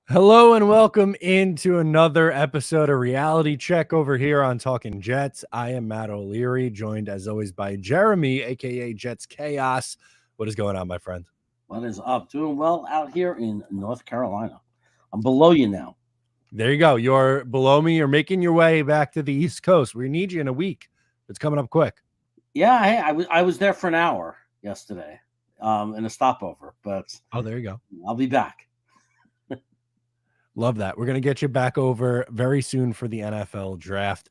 Hello and welcome into another episode of Reality Check over here on Talking Jets. I am Matt O'Leary, joined as always by Jeremy, aka Jets Chaos. What is going on, my friend? What is up? Doing well out here in North Carolina. I'm below you now. There you go. You're below me. You're making your way back to the East Coast. We need you in a week. It's coming up quick. Yeah, hey, I was there for an hour yesterday, in a stopover, but Oh, there you go. I'll be back. Love that. We're going to get you back over very soon for the NFL draft.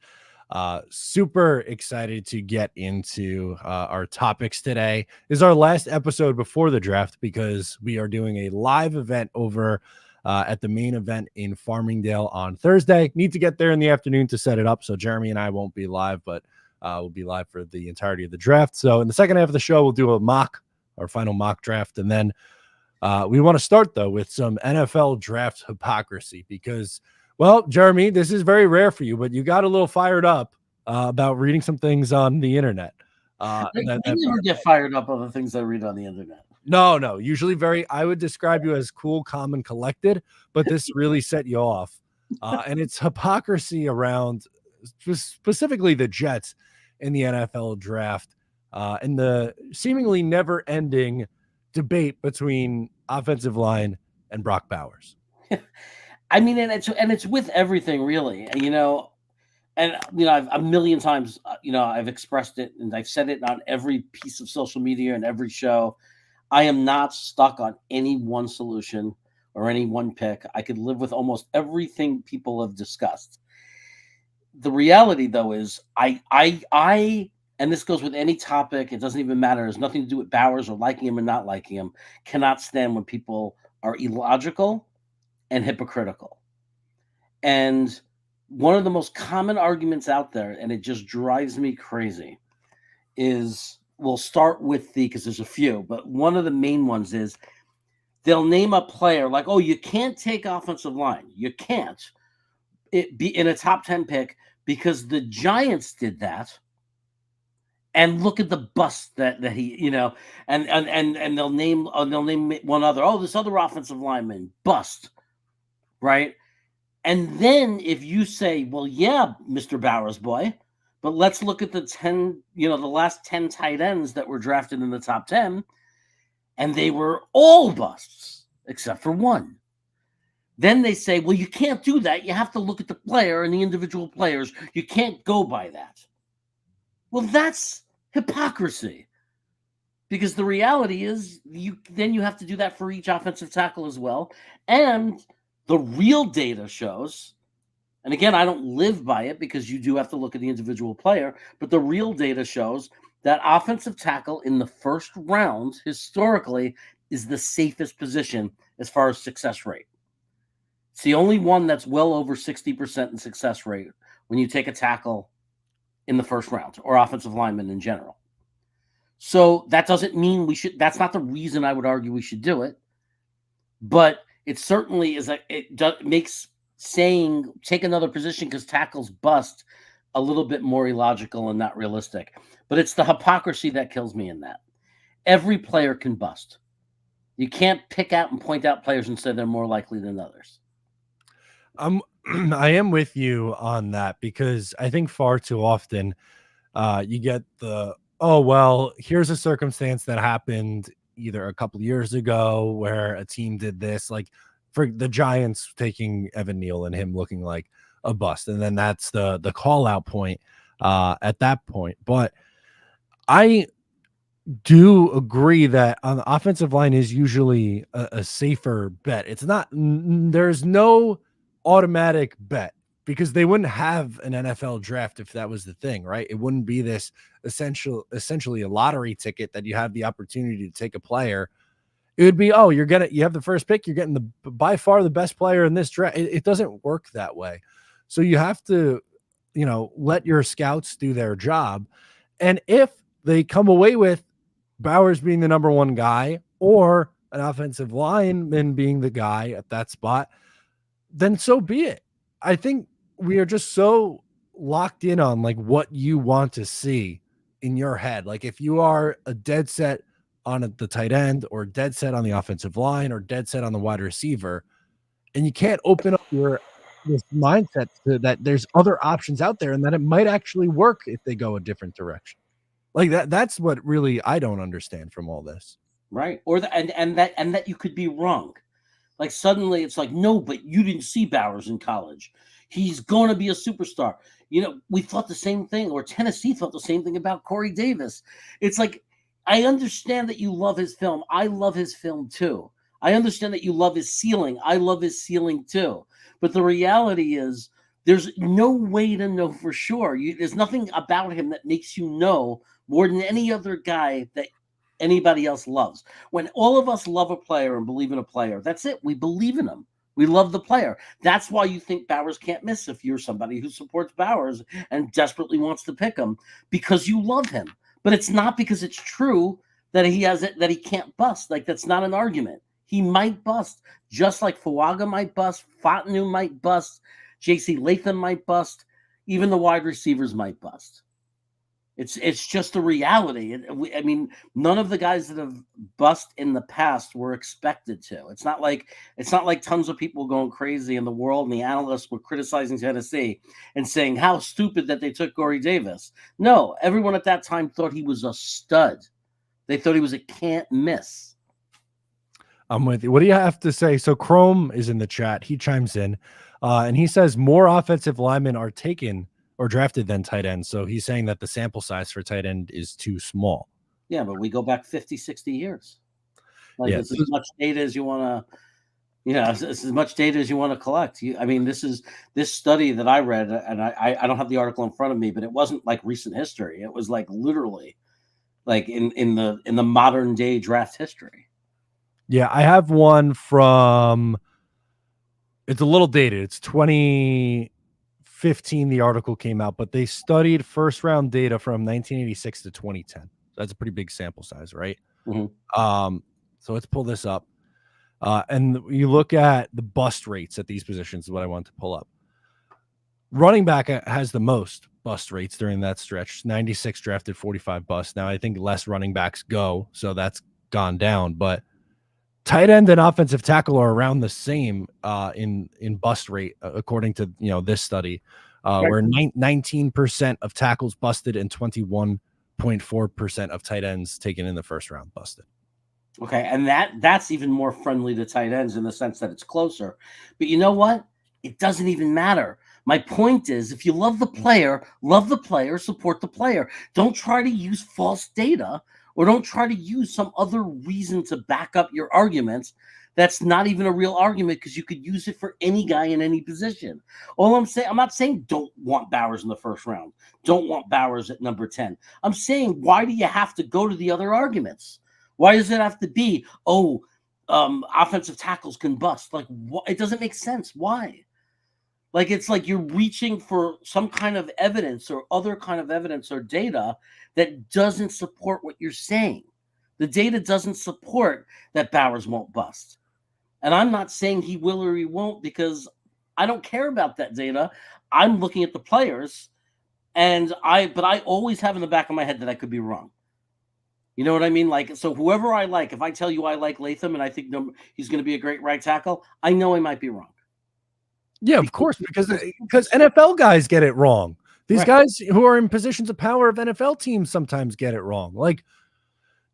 Super excited to get into our topics today. This is our last episode before the draft because we are doing a live event over at the main event in Farmingdale on Thursday. Need to get there in the afternoon to set it up. So Jeremy and I won't be live, but we'll be live for the entirety of the draft. So in the second half of the show, we'll do our final mock draft. And then we want to start, though, with some NFL draft hypocrisy because, well, Jeremy, this is very rare for you, but you got a little fired up about reading some things on the internet. I never get fired up on the things I read on the internet. No. Usually I would describe you as cool, calm, and collected, but this really set you off. And it's hypocrisy around specifically the Jets in the NFL draft and the seemingly never-ending debate between offensive line and Brock Bowers. I mean, and it's with everything really, I've a million times, I've expressed it and I've said it on every piece of social media and every show. I am not stuck on any one solution or any one pick. I could live with almost everything people have discussed. The reality, though, is and this goes with any topic. It doesn't even matter. It has nothing to do with Bowers or liking him or not liking him. Cannot stand when people are illogical and hypocritical. And one of the most common arguments out there, and it just drives me crazy, is we'll start with because there's a few, but one of the main ones is they'll name a player like, oh, you can't take offensive line. You can't be in a top 10 pick because the Giants did that. And look at the bust that he, and they'll name one other. Oh, this other offensive lineman bust, right? And then if you say, well, yeah, Mr. Bowers boy, but let's look at the last 10 tight ends that were drafted in the top 10, and they were all busts except for one. Then they say, well, you can't do that. You have to look at the player and the individual players. You can't go by that. Well, that's hypocrisy. Because the reality is you have to do that for each offensive tackle as well. And the real data shows, and again, I don't live by it because you do have to look at the individual player, but the real data shows that offensive tackle in the first round historically is the safest position as far as success rate. It's the only one that's well over 60% in success rate when you take a tackle in the first round or offensive lineman in general. So that doesn't mean we should, that's not the reason I would argue we should do it, but it certainly is makes saying take another position because tackles bust a little bit more illogical and not realistic. But it's the hypocrisy that kills me in that. Every player can bust. You can't pick out and point out players and say they're more likely than others. I am with you on that because I think far too often you get oh, well, here's a circumstance that happened either a couple of years ago where a team did this, like for the Giants taking Evan Neal and him looking like a bust. And then that's the call out point at that point. But I do agree that on the offensive line is usually a safer bet. It's not, there's no automatic bet because they wouldn't have an NFL draft if that was the thing, right? It wouldn't be this essentially a lottery ticket that you have the opportunity to take a player. It would be, oh, you have the first pick, you're getting by far the best player in this draft. It doesn't work that way. So you have to, let your scouts do their job. And if they come away with Bowers being the number one guy or an offensive lineman being the guy at that spot, then so be it. I think we are just so locked in on like what you want to see in your head. Like if you are a dead set on the tight end or dead set on the offensive line or dead set on the wide receiver, and you can't open up this mindset to that there's other options out there and that it might actually work if they go a different direction. Like that's what really I don't understand from all this. Right. Or that you could be wrong. Like suddenly it's like, no, but you didn't see Bowers in college. He's going to be a superstar. We thought the same thing, or Tennessee thought the same thing about Corey Davis. It's like, I understand that you love his film. I love his film too. I understand that you love his ceiling. I love his ceiling too. But the reality is, there's no way to know for sure. There's nothing about him that makes you know more than any other guy that anybody else loves. When all of us love a player and believe in a player, that's it. We believe in him. We love the player. That's why you think Bowers can't miss if you're somebody who supports Bowers and desperately wants to pick him, because you love him. But it's not because it's true that that he can't bust. Like, that's not an argument. He might bust, just like Fuaga might bust, Fontenot might bust, J.C. Latham might bust, even the wide receivers might bust. It's just a reality. I mean, none of the guys that have bust in the past were expected to. It's not like tons of people going crazy in the world, and the analysts were criticizing Tennessee and saying how stupid that they took Corey Davis. No, everyone at that time thought he was a stud. They thought he was a can't miss. I'm with you. What do you have to say? So Chrome is in the chat. He chimes in, and he says more offensive linemen are taken or drafted than tight ends. So he's saying that the sample size for tight end is too small. Yeah, but we go back 50, 60 years. Like, it's as much data as you want to, it's as much data as you want to collect. This study that I read, and I don't have the article in front of me, but it wasn't like recent history. It was like literally like in the modern day draft history. Yeah, I have one from, it's a little dated. It's 2015 the article came out, but they studied first round data from 1986 to 2010. That's a pretty big sample size, right? Mm-hmm. So let's pull this up. And you look at the bust rates at these positions is what I want to pull up. Running back has the most bust rates during that stretch. 96 drafted, 45 bust. Now I think less running backs go, so that's gone down, but tight end and offensive tackle are around the same in bust rate, according to this study, where 19% of tackles busted and 21.4% of tight ends taken in the first round busted. Okay, and that's even more friendly to tight ends in the sense that it's closer. But you know what? It doesn't even matter. My point is, if you love the player, support the player. Don't try to use false data, or don't try to use some other reason to back up your arguments. That's not even a real argument, because you could use it for any guy in any position. All I'm saying, I'm not saying don't want Bowers in the first round. Don't want Bowers at number 10. I'm saying, why do you have to go to the other arguments? Why does it have to be, offensive tackles can bust? Like, it doesn't make sense. Why? Like, it's like you're reaching for some kind of evidence or other kind of evidence or data that doesn't support what you're saying. The data doesn't support that Bowers won't bust. And I'm not saying he will or he won't, because I don't care about that data. I'm looking at the players, but I always have in the back of my head that I could be wrong. You know what I mean? Like, so whoever I like, if I tell you I like Latham and I think he's going to be a great right tackle, I know I might be wrong. Yeah, of course, because NFL guys get it wrong. These guys who are in positions of power of NFL teams sometimes get it wrong. Like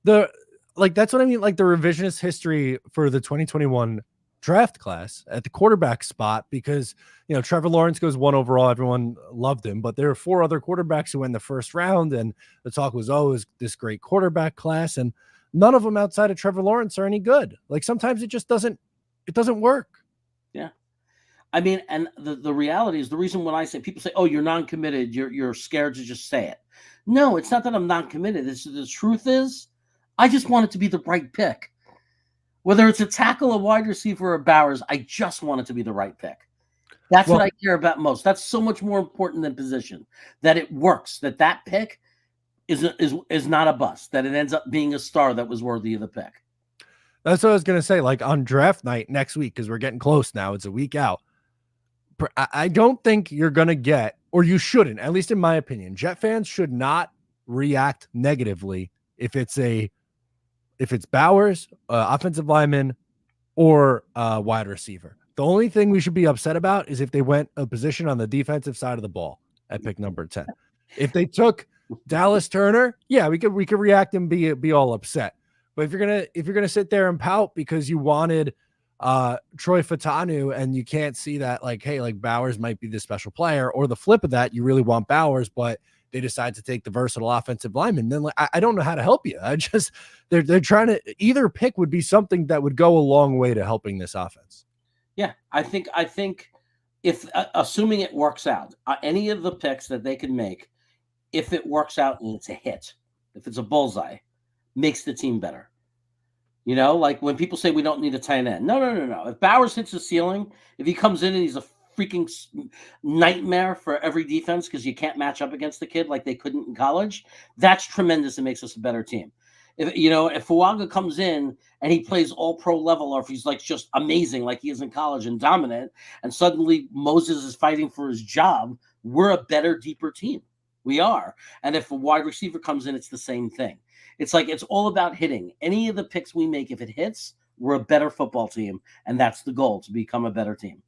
that's what I mean. Like the revisionist history for the 2021 draft class at the quarterback spot, because Trevor Lawrence goes 1 overall. Everyone loved him, but there are 4 other quarterbacks who went in the first round, and the talk was, is this great quarterback class, and none of them outside of Trevor Lawrence are any good. Like sometimes it just doesn't work. Yeah. I mean, and the reality is, the reason when I say, people say, you're non-committed, you're scared to just say it. No, it's not that I'm non-committed. The truth is, I just want it to be the right pick. Whether it's a tackle, a wide receiver, or Bowers, I just want it to be the right pick. That's what I care about most. That's so much more important than position. That it works. That pick is not a bust. That it ends up being a star that was worthy of the pick. That's what I was gonna say. Like on draft night next week, because we're getting close now. It's a week out. I don't think you're gonna get, or you shouldn't, at least in my opinion. Jet fans should not react negatively if it's Bowers, offensive lineman, or wide receiver. The only thing we should be upset about is if they went a position on the defensive side of the ball at pick number 10. If they took Dallas Turner, yeah, we could react and be all upset. But if you're gonna sit there and pout because you wanted Troy Fatanu and you can't see that, like, hey, like Bowers might be this special player, or the flip of that, you really want Bowers, but they decide to take the versatile offensive lineman, then like, I don't know how to help you. They're trying to, either pick would be something that would go a long way to helping this offense. Yeah, I think if assuming it works out, any of the picks that they can make, if it works out and it's a hit, if it's a bullseye, makes the team better. You know, like when people say we don't need a tight end. No. If Bowers hits the ceiling, if he comes in and he's a freaking nightmare for every defense because you can't match up against the kid like they couldn't in college, that's tremendous. It makes us a better team. If Fuaga comes in and he plays all pro level, or if he's like just amazing like he is in college and dominant, and suddenly Moses is fighting for his job, we're a better, deeper team. We are. And if a wide receiver comes in, it's the same thing. It's like it's all about hitting. Any of the picks we make, if it hits, we're a better football team, and that's the goal, to become a better team.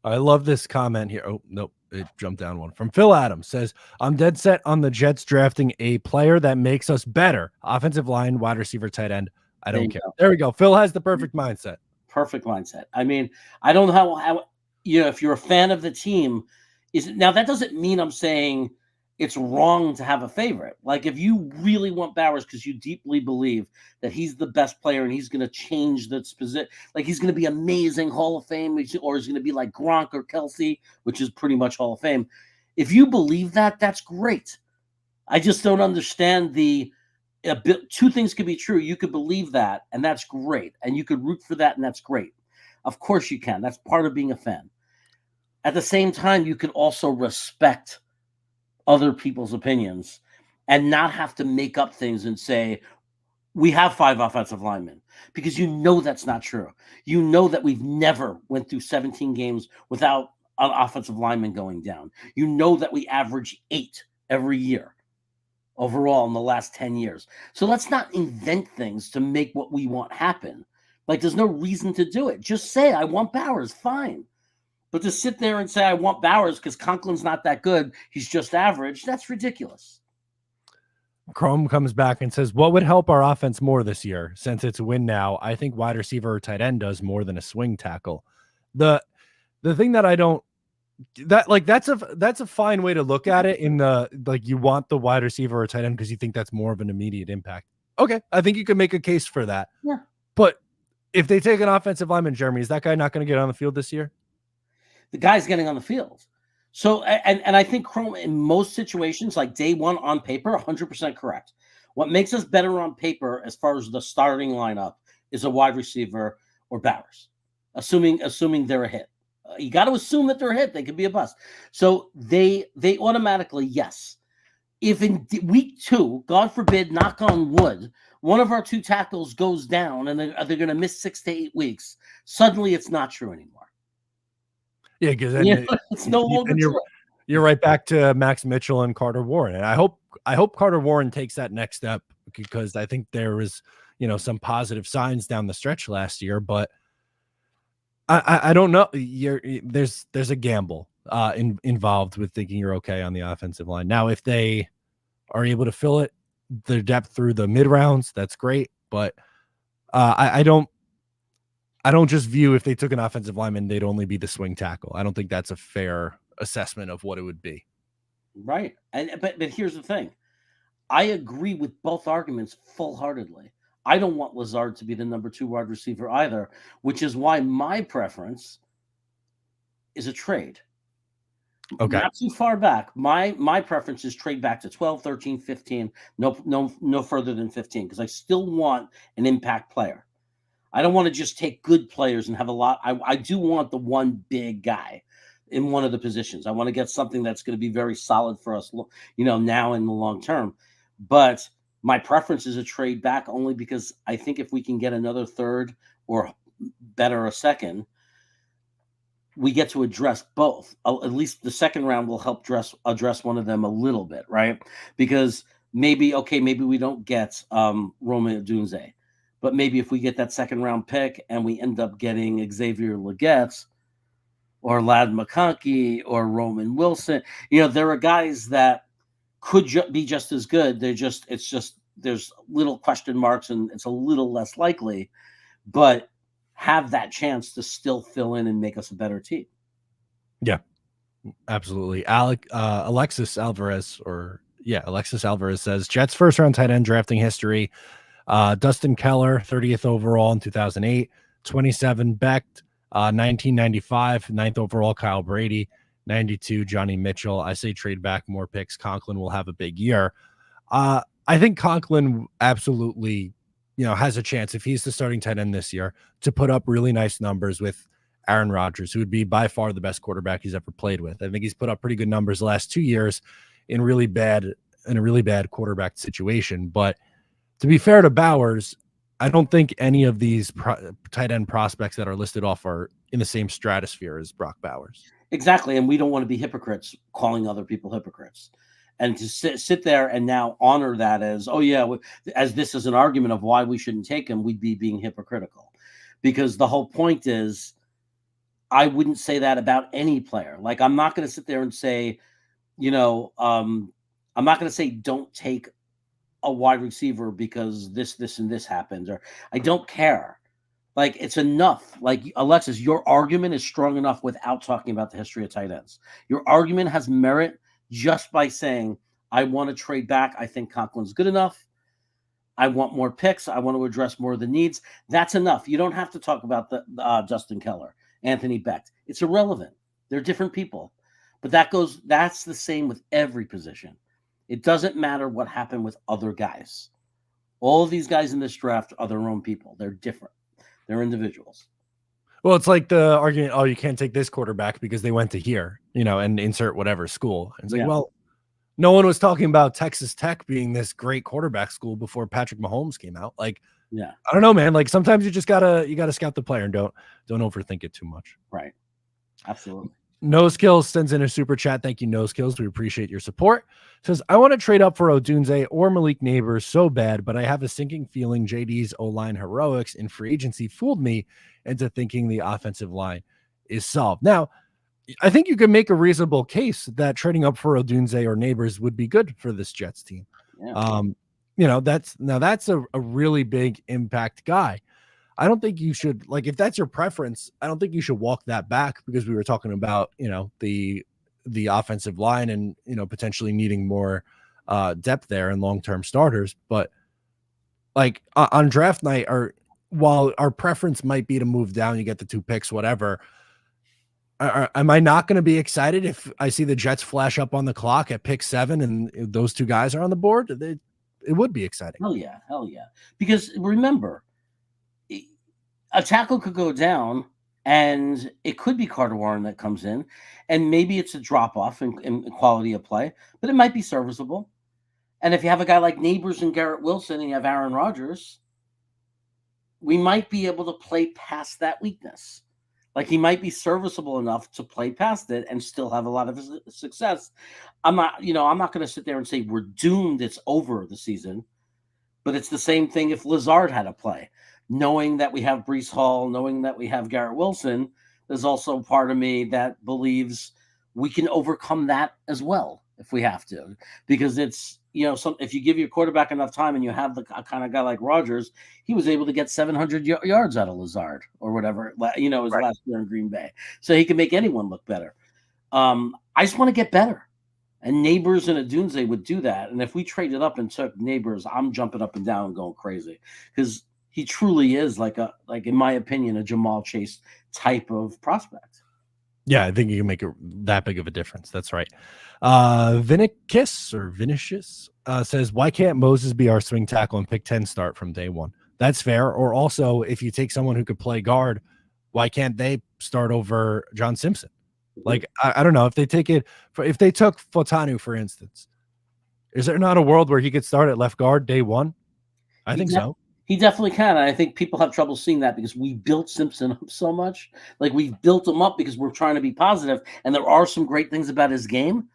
I love this comment here. Oh, nope. It jumped down one from Phil Adams. Says, I'm dead set on the Jets drafting a player that makes us better. Offensive line, wide receiver, tight end. I don't care. There we go. Phil has the perfect mindset. Perfect mindset. I mean, I don't know how if you're a fan of the team, now that doesn't mean I'm saying it's wrong to have a favorite. Like if you really want Bowers because you deeply believe that he's the best player and he's going to change this position, like he's going to be amazing Hall of Fame, or he's going to be like Gronk or Kelsey, which is pretty much Hall of Fame. If you believe that, that's great. I just don't understand two things could be true. You could believe that, and that's great. And you could root for that, and that's great. Of course you can. That's part of being a fan. At the same time, you can also respect other people's opinions and not have to make up things and say, we have 5 offensive linemen, because that's not true. That we've never went through 17 games without an offensive lineman going down. That we average 8 every year overall in the last 10 years. So let's not invent things to make what we want happen. Like there's no reason to do it. Just say, I want Bowers, fine. But to sit there and say, I want Bowers because Conklin's not that good, he's just average, that's ridiculous. Chrome comes back and says, what would help our offense more this year? Since it's a win now, I think wide receiver or tight end does more than a swing tackle. The thing that I don't, that's a fine way to look at it, in the, like, you want the wide receiver or tight end because you think that's more of an immediate impact. Okay, I think you can make a case for that. Yeah. But if they take an offensive lineman, Jeremy, is that guy not going to get on the field this year? The guy's getting on the field. So, and I think Chrome in most situations, like day one on paper, 100% correct. What makes us better on paper as far as the starting lineup is a wide receiver or Bowers, assuming they're a hit. You got to assume that they're a hit. They could be a bust. So they automatically, yes. If in week 2, God forbid, knock on wood, one of our 2 tackles goes down and they're going to miss 6 to 8 weeks, suddenly it's not true anymore. Yeah, because it's no longer true. You're right back to Max Mitchell and Carter Warren. And I hope Carter Warren takes that next step, because I think there was, some positive signs down the stretch last year, but I don't know. There's a gamble involved with thinking you're okay on the offensive line. Now, if they are able to fill it, the depth through the mid rounds, that's great. But I don't just view, if they took an offensive lineman, they'd only be the swing tackle. I don't think that's a fair assessment of what it would be. Right. But here's the thing. I agree with both arguments full-heartedly. I don't want Lazard to be the number 2 wide receiver either, which is why my preference is a trade. Okay. Not too far back. My preference is trade back to 12, 13, 15, no further than 15, because I still want an impact player. I don't want to just take good players and have a lot. I do want the one big guy in one of the positions. I want to get something that's going to be very solid for us, now in the long term. But my preference is a trade back, only because I think if we can get another third, or better, a second, we get to address both. At least the second round will help address one of them a little bit, right? Because maybe we don't get Rome Odunze, But maybe if we get that second round pick and we end up getting Xavier Leggett or Lad McConkey or Roman Wilson, there are guys that could be just as good. It's just there's little question marks and it's a little less likely, but have that chance to still fill in and make us a better team. Yeah, absolutely. Alexis Alvarez says Jets first round tight end drafting history. Dustin Keller, 30th overall in 2008, 27 Becht, 1995, 9th overall Kyle Brady, 92 Johnny Mitchell. I say trade back more picks. Conklin will have a big year. I think Conklin absolutely, has a chance if he's the starting tight end this year to put up really nice numbers with Aaron Rodgers, who would be by far the best quarterback he's ever played with. I think he's put up pretty good numbers the last 2 years in a really bad quarterback situation. But to be fair to Bowers, I don't think any of these tight end prospects that are listed off are in the same stratosphere as Brock Bowers. Exactly, and we don't want to be hypocrites calling other people hypocrites. And to sit there and now honor that as, as this is an argument of why we shouldn't take him, we'd be being hypocritical. Because the whole point is, I wouldn't say that about any player. Like, I'm not going to sit there and say, I'm not going to say don't take a wide receiver because this, and this happens, or I don't care. Like, it's enough. Like, Alexis, your argument is strong enough without talking about the history of tight ends. Your argument has merit just by saying, I want to trade back. I think Conklin's good enough. I want more picks. I want to address more of the needs. That's enough. You don't have to talk about the Dustin Keller, Anthony Becht. It's irrelevant. They're different people. But that's the same with every position. It doesn't matter what happened with other guys. All of these guys in this draft are their own people. They're different. They're individuals. Well, it's like the argument, you can't take this quarterback because they went to here, and insert whatever school. And it's like, well, no one was talking about Texas Tech being this great quarterback school before Patrick Mahomes came out. Like, I don't know, man. Like, sometimes you just gotta scout the player and don't overthink it too much. Right. Absolutely. Nose Kills sends in a super chat. Thank you, Nose Kills. We appreciate your support. Says, I want to trade up for 𝐒𝐿'Dunze or Malik Neighbors so bad, but I have a sinking feeling JD's O-line heroics in free agency fooled me into thinking the offensive line is solved. Now, I think you can make a reasonable case that trading up for 𝐒𝐿'Dunze or Neighbors would be good for this Jets team. Yeah. That's a really big impact guy. I don't think you should, like, if that's your preference, I don't think you should walk that back because we were talking about, the offensive line and, potentially needing more depth there and long-term starters. But like on draft night, while our preference might be to move down, you get the 2 picks, whatever. Am I not going to be excited if I see the Jets flash up on the clock at pick 7 and those 2 guys are on the board? It would be exciting. Hell yeah. Because remember, a tackle could go down, and it could be Carter Warren that comes in, and maybe it's a drop-off in quality of play, but it might be serviceable. And if you have a guy like Neighbors and Garrett Wilson and you have Aaron Rodgers, we might be able to play past that weakness. Like, he might be serviceable enough to play past it and still have a lot of success. I'm not going to sit there and say we're doomed, it's over the season, but it's the same thing if Lazard had to play. Knowing that we have Breece Hall, knowing that we have Garrett Wilson, there's also part of me that believes we can overcome that as well if we have to. Because it's, if you give your quarterback enough time and you have the kind of guy like Rodgers, he was able to get 700 yards out of Lazard or whatever, his last year in Green Bay. So he can make anyone look better. I just want to get better. And Neighbors and 𝐒𝐿'Dunze would do that. And if we traded up and took Neighbors, I'm jumping up and down and going crazy. Because he truly is like in my opinion, a Jamal Chase type of prospect. Yeah, I think you can make that big of a difference. That's right. Vinicius says, why can't Moses be our swing tackle and pick 10 start from day one? That's fair. Or also, if you take someone who could play guard, why can't they start over John Simpson? Like, I don't know if they took Fotanu, for instance, is there not a world where he could start at left guard day one? I think so. He definitely can. And I think people have trouble seeing that because we built Simpson up so much. Like, we've built him up because we're trying to be positive, and there are some great things about his game.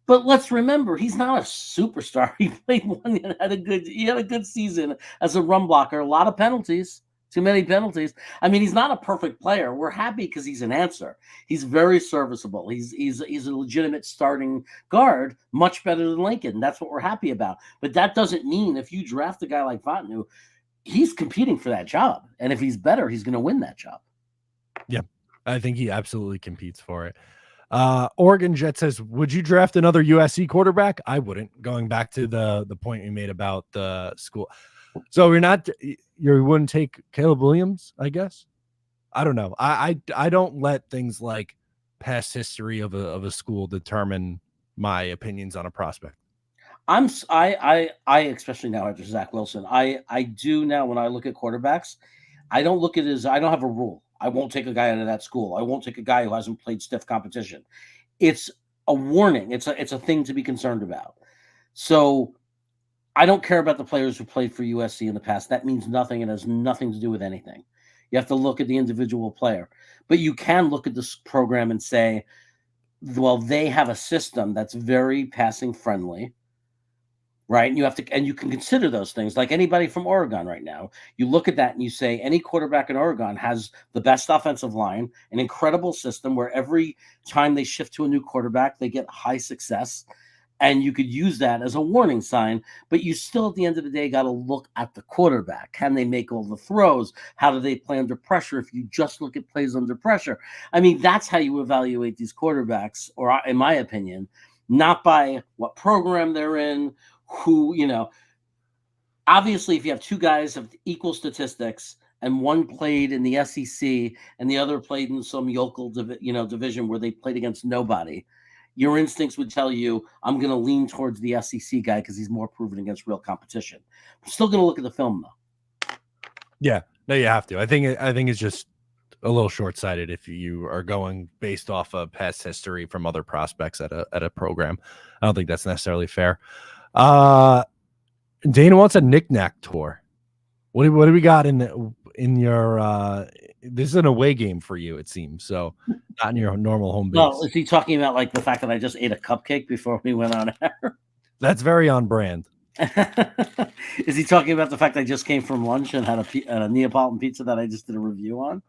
But let's remember, he's not a superstar. He played one and he had a good season as a run blocker. A lot of penalties, too many penalties. I mean, he's not a perfect player. We're happy because he's an answer. He's very serviceable. He's a legitimate starting guard, much better than Lincoln. That's what we're happy about. But that doesn't mean if you draft a guy like Fontenot, he's competing for that job. And if he's better, he's going to win that job. Yeah, I think he absolutely competes for it. Oregon Jet says, would you draft another USC quarterback? I wouldn't. Going back to the point you made about the school. So you wouldn't take Caleb Williams, I guess. I don't know. I don't let things like past history of a school determine my opinions on a prospect. I especially now after Zach Wilson, I do now when I look at quarterbacks, I don't look at it as I don't have a rule. I won't take a guy out of that school. I won't take a guy who hasn't played stiff competition. It's a warning. It's a thing to be concerned about. So I don't care about the players who played for USC in the past. That means nothing. It has nothing to do with anything. You have to look at the individual player. But you can look at this program and say, well, they have a system that's very passing friendly. Right. And you can consider those things like anybody from Oregon right now. You look at that and you say any quarterback in Oregon has the best offensive line, an incredible system where every time they shift to a new quarterback, they get high success. And you could use that as a warning sign, but you still at the end of the day got to look at the quarterback. Can they make all the throws? How do they play under pressure? If you just look at plays under pressure, I mean, that's how you evaluate these quarterbacks, or in my opinion, not by what program they're in. Who, obviously, if you have two guys of equal statistics and one played in the SEC and the other played in some yokel, division where they played against nobody, your instincts would tell you, I'm going to lean towards the SEC guy because he's more proven against real competition. I'm still going to look at the film, though. Yeah, no, you have to. I think it's just a little short-sighted if you are going based off of past history from other prospects at a program. I don't think that's necessarily fair. Dana wants a knick-knack tour. What do we got in your this is an away game for you, it seems, so not in your normal home base. Well, is he talking about like the fact that I just ate a cupcake before we went on air? That's very on brand. Is he talking about the fact I just came from lunch and had a Neapolitan pizza that I just did a review on?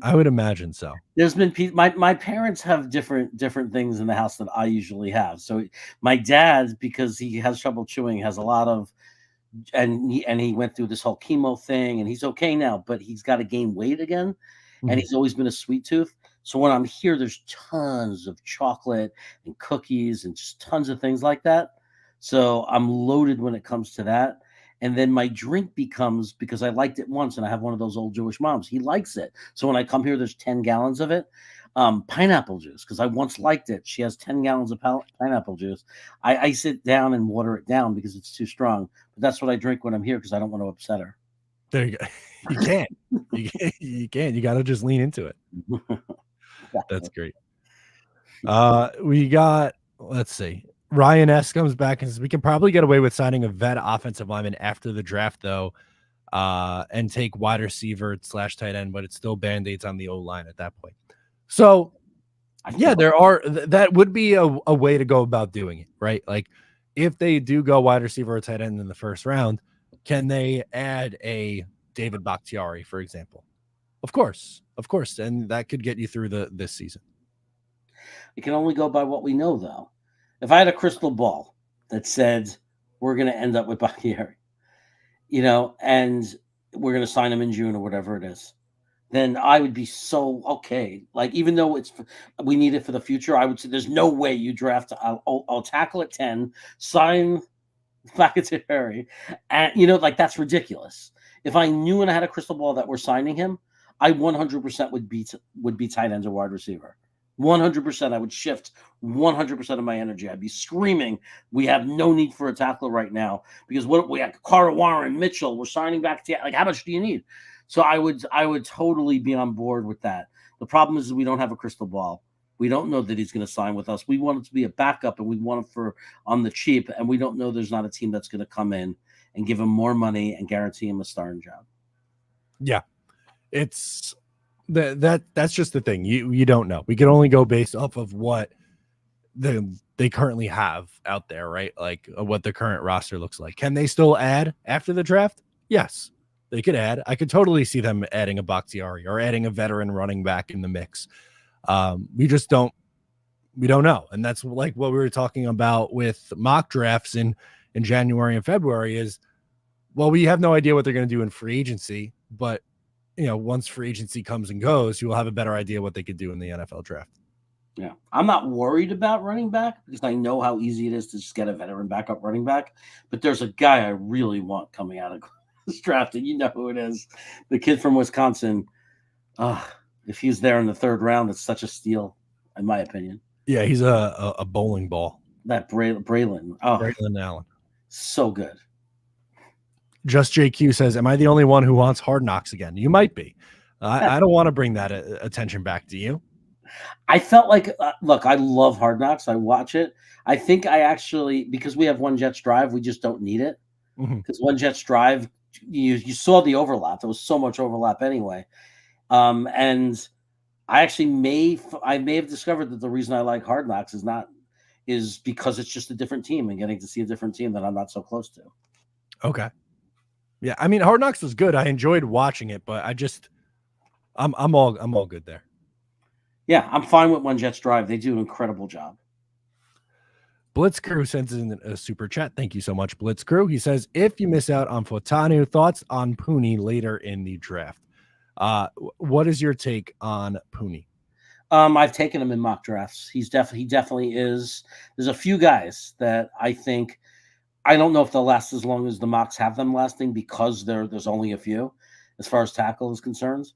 I would imagine so. There's been my parents have different things in the house that I usually have. So my dad, because he has trouble chewing, has a lot of, and he went through this whole chemo thing, and he's okay now, but he's got to gain weight again, and he's always been a sweet tooth. So when I'm here, there's tons of chocolate and cookies and just tons of things like that. So I'm loaded when it comes to that. And then my drink becomes, because I liked it once and I have one of those old Jewish moms, he likes it. So when I come here, there's 10 gallons of it. Pineapple juice, because I once liked it. She has 10 gallons of pineapple juice. I ice it down and water it down because it's too strong. But that's what I drink when I'm here because I don't want to upset her. There you go. You can't. You can't. You got to just lean into it. That's great. We got, let's see. Ryan S. comes back and says, we can probably get away with signing a vet offensive lineman after the draft, though, and take wide receiver / tight end, but it's still Band-Aids on the O-line at that point. So, yeah, that would be a way to go about doing it, right? Like, if they do go wide receiver or tight end in the first round, can they add a David Bakhtiari, for example? Of course. And that could get you through this season. It can only go by what we know, though. If I had a crystal ball that said we're going to end up with Bakhtiari, and we're going to sign him in June or whatever it is, then I would be so okay. Like, even though we need it for the future, I would say there's no way you draft. I'll tackle at 10, sign Bakhtiari, and that's ridiculous. If I knew and I had a crystal ball that we're signing him, I 100% would be tight end or wide receiver. 100%. I would shift 100% of my energy. I'd be screaming, we have no need for a tackler right now because what we have, Carter Warren, Mitchell, we're signing back to, like, how much do you need? So I would totally be on board with that. The problem is we don't have a crystal ball. We don't know that he's going to sign with us. We want it to be a backup, and we want it for on the cheap, and we don't know there's not a team that's going to come in and give him more money and guarantee him a starting job. Yeah, it's that's just the thing. You don't know. We can only go based off of what they currently have out there, right? Like what the current roster looks like. Can they still add after the draft? Yes, they could add. I could totally see them adding a Bakhtiari or adding a veteran running back in the mix. We just don't know. And that's like what we were talking about with mock drafts in January and February is, well, we have no idea what they're going to do in free agency, but once free agency comes and goes, you will have a better idea what they could do in the NFL draft. Yeah. I'm not worried about running back because I know how easy it is to just get a veteran backup running back. But there's a guy I really want coming out of this draft, and you know who it is. The kid from Wisconsin. If he's there in the third round, it's such a steal, in my opinion. Yeah, he's a bowling ball. That Braylon. Oh, Braylon Allen. So good. Just JQ says, am I the only one who wants Hard Knocks again? You might be. I don't want to bring that attention back to you. I felt like, look, I love Hard Knocks. I watch it. I think I actually, because we have One Jets Drive, we just don't need it. Because One Jets Drive, you saw the overlap. There was so much overlap anyway. And I actually may have discovered that the reason I like Hard Knocks is because it's just a different team and getting to see a different team that I'm not so close to. Okay. Yeah, I mean, Hard Knocks was good. I enjoyed watching it, but I'm all good there. Yeah, I'm fine with One Jets Drive. They do an incredible job. Blitz Crew sends in a super chat. Thank you so much, Blitz Crew. He says, if you miss out on Fotanu, thoughts on Pooney later in the draft? What is your take on Pooney? I've taken him in mock drafts. He definitely is. There's a few guys that I think, I don't know if they'll last as long as the mocks have them lasting because there's only a few as far as tackle is concerned.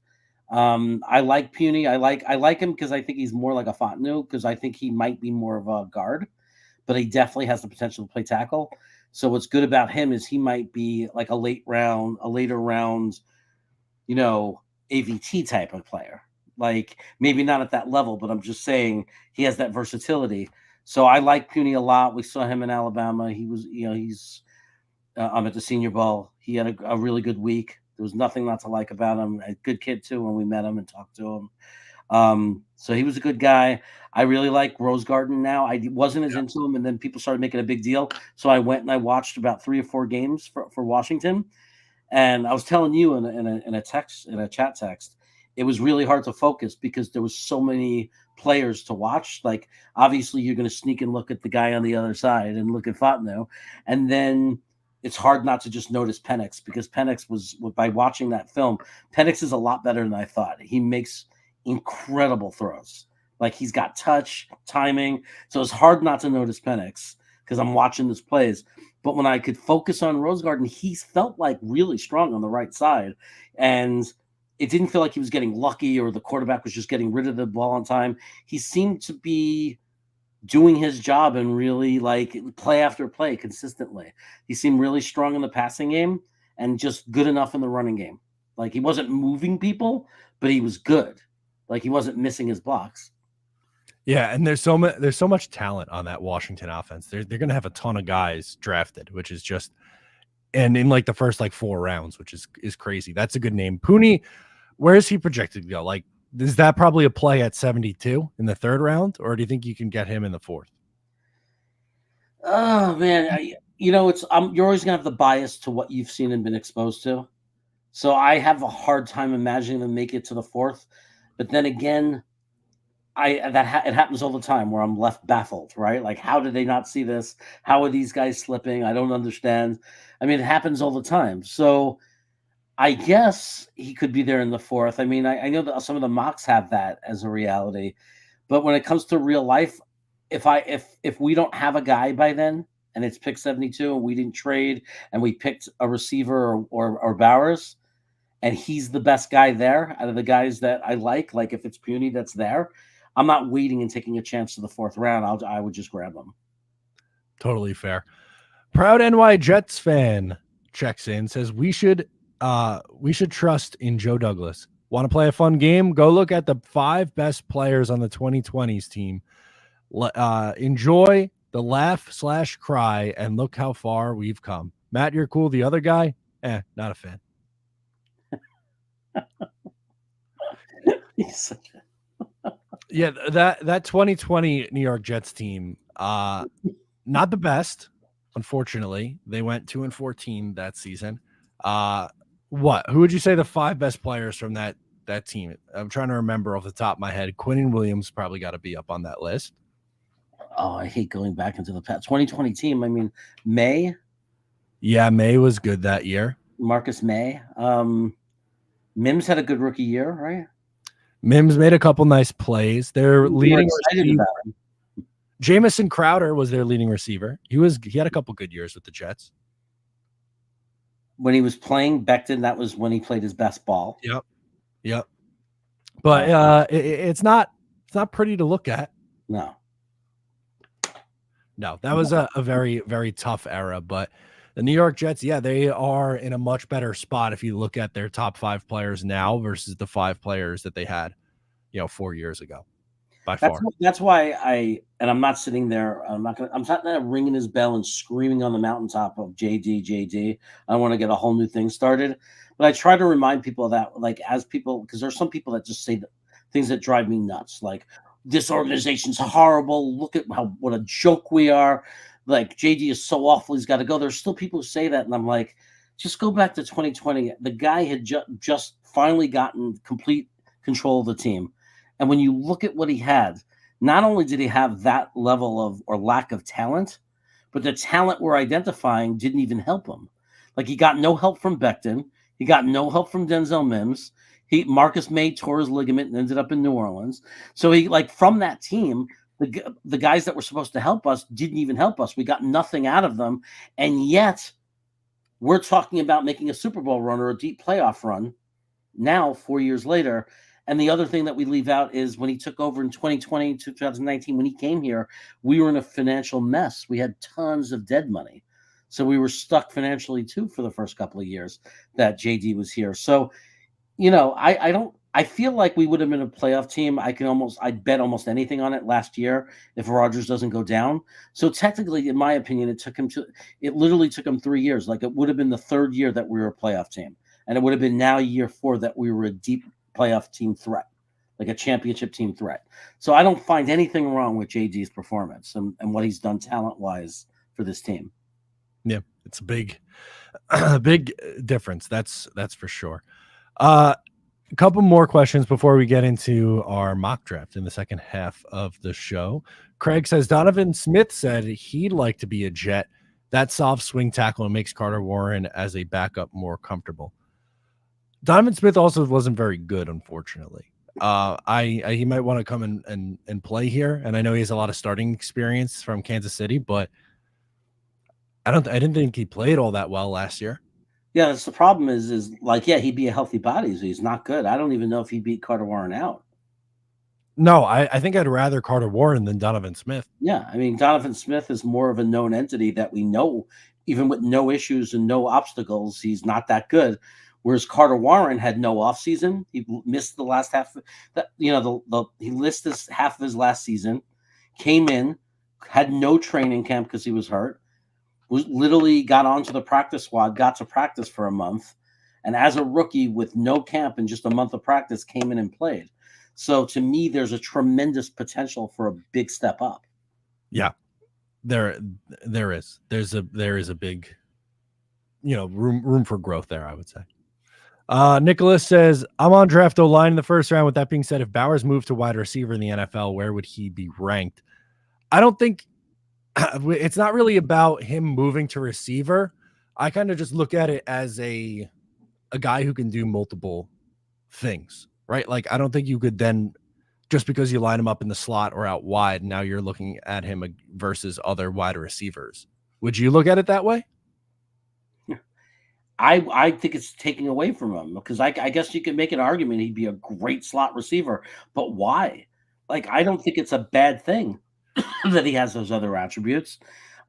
I like Pooney. I like him because I think he's more like a Fontenot because I think he might be more of a guard, but he definitely has the potential to play tackle. So what's good about him is he might be like a later round, AVT type of player. Like maybe not at that level, but I'm just saying he has that versatility. So I like Pooney a lot. We saw him in Alabama. He was, he's at the Senior Bowl. He had a really good week. There was nothing not to like about him. A good kid too when we met him and talked to him. So he was a good guy. I really like Rose Garden now. I wasn't as into him, and then people started making a big deal. So I went and I watched about 3 or 4 games for Washington. And I was telling you in a chat text, it was really hard to focus because there was so many players to watch. Like obviously you're going to sneak and look at the guy on the other side and look at Fontenot, and then it's hard not to just notice Penix because Penix was, by watching that film, Penix is a lot better than I thought. He makes incredible throws. Like he's got touch, timing. So it's hard not to notice Penix because I'm watching his plays. But when I could focus on Rose Garden, he felt like really strong on the right side. And it didn't feel like he was getting lucky or the quarterback was just getting rid of the ball on time. He seemed to be doing his job and really like play after play consistently. He seemed really strong in the passing game and just good enough in the running game. Like he wasn't moving people, but he was good. Like he wasn't missing his blocks. Yeah, and there's so much talent on that Washington offense. They're going to have a ton of guys drafted, which is just, and in like the first 4 rounds, which is crazy. That's a good name. Pooney, where is he projected to go? Like, is that probably a play at 72 in the 3rd round, or do you think you can get him in the 4th? Oh man, you're always gonna have the bias to what you've seen and been exposed to. So I have a hard time imagining them make it to the 4th. But then again, it happens all the time where I'm left baffled, right? Like, how did they not see this? How are these guys slipping? I don't understand. I mean, it happens all the time. So I guess he could be there in the 4th. I mean, I know that some of the mocks have that as a reality, but when it comes to real life, if we don't have a guy by then and it's pick 72 and we didn't trade and we picked a receiver or Bowers and he's the best guy there out of the guys that I like if it's Pooney that's there, I'm not waiting and taking a chance to the 4th round. I would just grab him. Totally fair. Proud NY Jets fan checks in, says we should trust in Joe Douglas. Want to play a fun game? Go look at the 5 best players on the 2020s team. Enjoy the laugh/cry and look how far we've come. Matt, you're cool. The other guy, not a fan. Yeah, that 2020 New York Jets team, not the best, unfortunately. They went 2-14 that season. Who would you say the 5 best players from that team? I'm trying to remember off the top of my head. Quinnen Williams probably got to be up on that list. Oh, I hate going back into the past. 2020 team. I mean, May. Yeah, May was good that year. Marcus May. Mims had a good rookie year, right? Mims made a couple nice plays. Their leading receiver, him. Jamison Crowder was their leading receiver. He had a couple good years with the Jets. When he was playing Becton, that was when he played his best ball. Yep. But it's not pretty to look at. No, that was a very, very tough era. But the New York Jets, yeah, they are in a much better spot if you look at their top 5 players now versus the 5 players that they had, 4 years ago. By far. That's why I'm not sitting there. I'm not ringing his bell and screaming on the mountaintop of JD. I want to get a whole new thing started. But I try to remind people of that, like, as people, because there's some people that just say things that drive me nuts, like, this organization's horrible. Look at what a joke we are. Like, JD is so awful. He's got to go. There's still people who say that. And I'm like, just go back to 2020. The guy had just finally gotten complete control of the team. And when you look at what he had, not only did he have that level of or lack of talent, but the talent we're identifying didn't even help him. Like, he got no help from Becton. He got no help from Denzel Mims. Marcus May tore his ligament and ended up in New Orleans. So from that team, the guys that were supposed to help us didn't even help us. We got nothing out of them. And yet we're talking about making a Super Bowl run or a deep playoff run now, 4 years later. And the other thing that we leave out is when he took over in 2020, 2019, when he came here, we were in a financial mess. We had tons of dead money. So we were stuck financially too for the first couple of years that JD was here. So, I feel like we would have been a playoff team. I'd bet almost anything on it last year if Rodgers doesn't go down. So technically, in my opinion, it literally took him 3 years. Like, it would have been the 3rd year that we were a playoff team. And it would have been now year 4 that we were a deep playoff team threat, like a championship team threat. So I don't find anything wrong with JD's performance and what he's done talent-wise for this team. Yeah, it's a big difference. That's for sure. A couple more questions before we get into our mock draft in the second half of the show. Craig says, Donovan Smith said he'd like to be a Jet. That soft swing tackle and makes Carter Warren as a backup more comfortable. Donovan Smith also wasn't very good, unfortunately. He might want to come and play here, and I know he has a lot of starting experience from Kansas City, but I didn't think he played all that well last year. Yeah, that's the problem. Is like, yeah, he'd be a healthy body, so he's not good. I don't even know if he beat Carter Warren out. No, I think I'd rather Carter Warren than Donovan Smith. Yeah, I mean, Donovan Smith is more of a known entity that we know, even with no issues and no obstacles, he's not that good. Whereas Carter Warren had no offseason. He missed the last half. He missed this half of his last season, came in, had no training camp because he was hurt, was literally got onto the practice squad, got to practice for a month, and as a rookie with no camp and just a month of practice, came in and played. So to me, there's a tremendous potential for a big step up. Yeah, there is. There is a big, room for growth there, I would say. Nicholas says, I'm on draft O-line in the first round. With that being said, if Bowers moved to wide receiver in the NFL, where would he be ranked? I don't think it's not really about him moving to receiver. I kind of just look at it as a guy who can do multiple things, right? Like, I don't think you could then, just because you line him up in the slot or out wide, now you're looking at him versus other wide receivers. Would you look at it that way? I think it's taking away from him, because I guess you could make an argument he'd be a great slot receiver, but why? Like, I don't think it's a bad thing that he has those other attributes.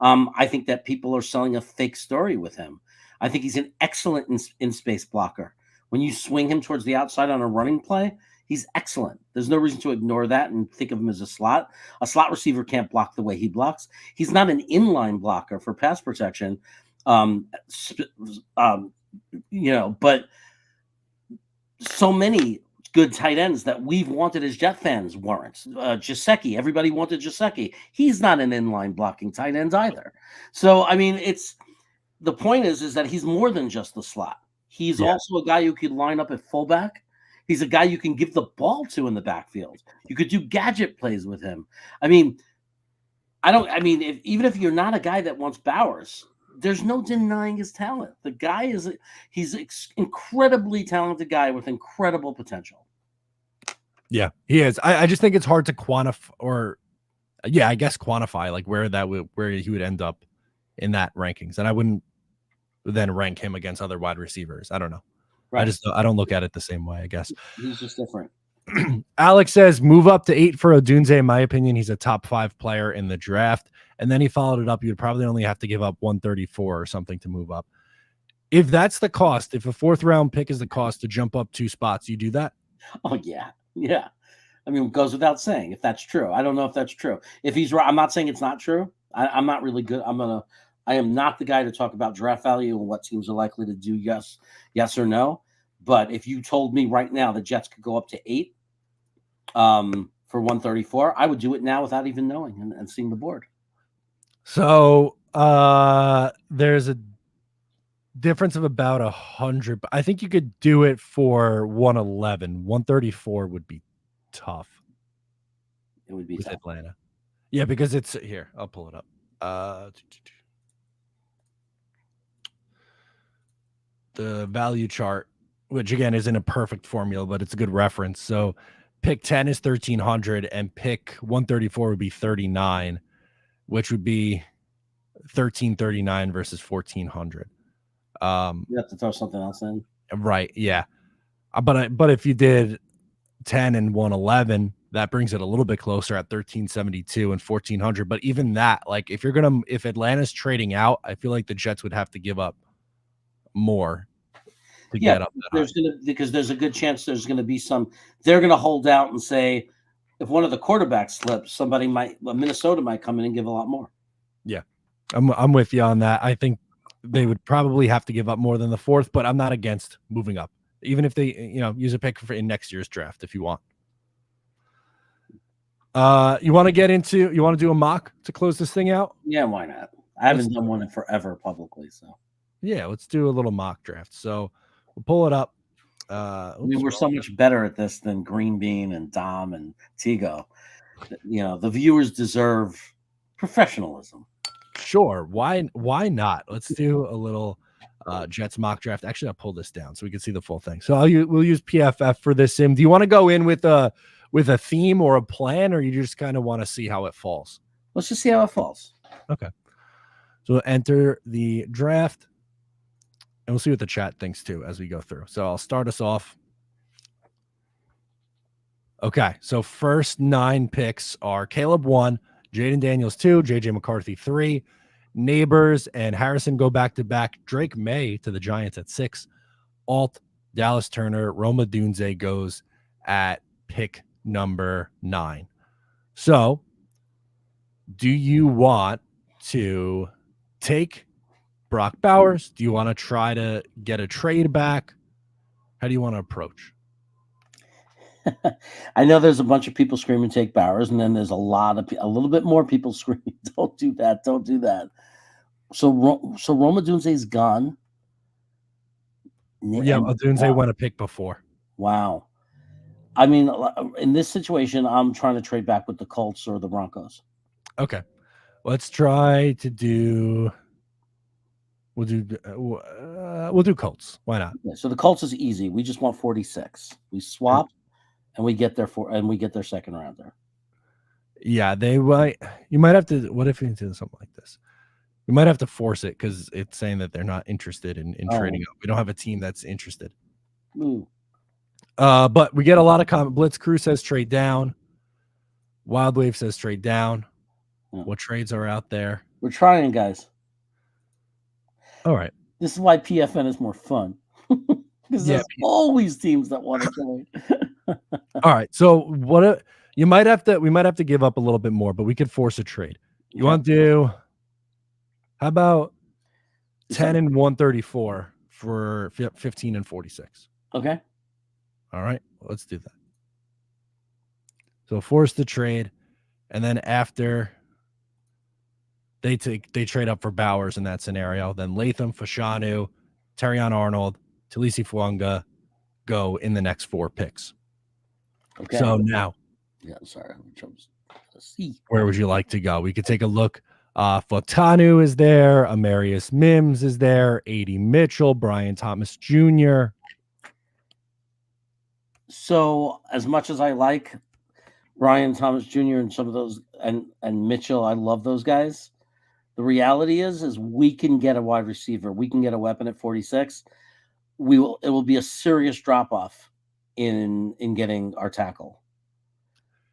I think that people are selling a fake story with him. I think he's an excellent in-space blocker. When you swing him towards the outside on a running play, he's excellent. There's no reason to ignore that and think of him as a slot. A slot receiver can't block the way he blocks. He's not an inline blocker for pass protection. But so many good tight ends that we've wanted as Jet fans weren't. 𝐻𝐿𝐽𝐻, everybody wanted 𝐻𝐿𝐽𝐻. He's not an inline blocking tight end either. So I mean, it's the point is that he's more than just the slot. He's also a guy who could line up at fullback. He's a guy you can give the ball to in the backfield. You could do gadget plays with him. I mean, even if you're not a guy that wants Bowers, there's no denying his talent. The guy he's incredibly talented guy with incredible potential. Yeah, he is. I just think it's hard to quantify, I guess quantify like where he would end up in that rankings, and I wouldn't then rank him against other wide receivers. I don't know. Right. I don't look at it the same way, I guess. He's just different. Alex says move up to 8 for 𝐿𝐽𝐻𝐬. In my opinion, he's a top 5 player in the draft. And then he followed it up. You'd probably only have to give up 134 or something to move up. If that's the cost, if a 4th round pick is the cost to jump up 2 spots, you do that? Oh yeah. Yeah. I mean, it goes without saying if that's true. I don't know if that's true. If he's right, I'm not saying it's not true. I'm not really good. I am not the guy to talk about draft value and what teams are likely to do yes or no. But if you told me right now the Jets could go up to 8 for 134, I would do it now without even knowing and seeing the board. So there's a difference of about 100. I think you could do it for 111. 134 would be tough. It would be with tough. Atlanta. Yeah, because it's here. I'll pull it up. The value chart, which again isn't a perfect formula, but it's a good reference. So pick 10 is 1,300 and pick 134 would be 39, which would be 1,339 versus 1,400. You have to throw something else in. Right. Yeah. But if you did 10 and 111, that brings it a little bit closer at 1,372 and 1,400. But even that, like if Atlanta's trading out, I feel like the Jets would have to give up more to get up that because there's a good chance there's going to be they're going to hold out and say if one of the quarterbacks slips, Minnesota might come in and give a lot more. Yeah, I'm with you on that. I think they would probably have to give up more than the 4th, but I'm not against moving up, even if they use a pick in next year's draft if you want. You want to do a mock to close this thing out? Yeah, why not? I haven't done one in forever publicly, so yeah, let's do a little mock draft. So we'll pull it up. We were so much better at this than Green Bean and Dom and Tigo. The viewers deserve professionalism. Sure. Why not? Let's do a little Jets mock draft. Actually, I'll pull this down so we can see the full thing. So we'll use PFF for this sim. Do you want to go in with a theme or a plan, or you just kind of want to see how it falls? Let's just see how it falls. Okay. So we'll enter the draft. And we'll see what the chat thinks too as we go through. So I'll start us off. Okay. So first 9 picks are Caleb 1, Jaden Daniels 2, JJ McCarthy 3, Neighbors and Harrison go back to back. Drake May to the Giants at 6. Alt, Dallas Turner, Rome Odunze goes at pick number 9. So do you want to take Brock Bowers? Do you want to try to get a trade back? How do you want to approach? I know there's a bunch of people screaming take Bowers, and then there's a little bit more people screaming don't do that, don't do that. So Rome Odunze's gone. Yeah, Odunze went a pick before. Wow. I mean, in this situation, I'm trying to trade back with the Colts or the Broncos. Okay, let's try to do. We'll do Colts. Why not? Yeah, so the Colts is easy. We just want 46. We swap, and we get their 2nd rounder. Yeah, you might have to. What if you do something like this? We might have to force it because it's saying that they're not interested in trading up. We don't have a team that's interested. Ooh. But we get a lot of comment. Blitz Crew says trade down. Wild Wave says trade down. Yeah. What trades are out there? We're trying, guys. All right. This is why PFN is more fun. Because there's always teams that want to trade. All right. So we might have to give up a little bit more, but we could force a trade. You want to do how about 10 and 134 for 15 and 46? Okay. All right. let's do that. So force the trade, and then after they trade up for Bowers in that scenario, then Latham, Fashanu, Terrion Arnold, Talisi Fuanga go in the next 4 picks. Okay. So now, yeah, sorry, let's see. Where would you like to go? We could take a look. Fotanu is there. Amarius Mims is there. A.D. Mitchell, Brian Thomas Jr. So as much as I like Brian Thomas Jr. and some of those and Mitchell, I love those guys. The reality is we can get a wide receiver. We can get a weapon at 46. It will be a serious drop off in getting our tackle.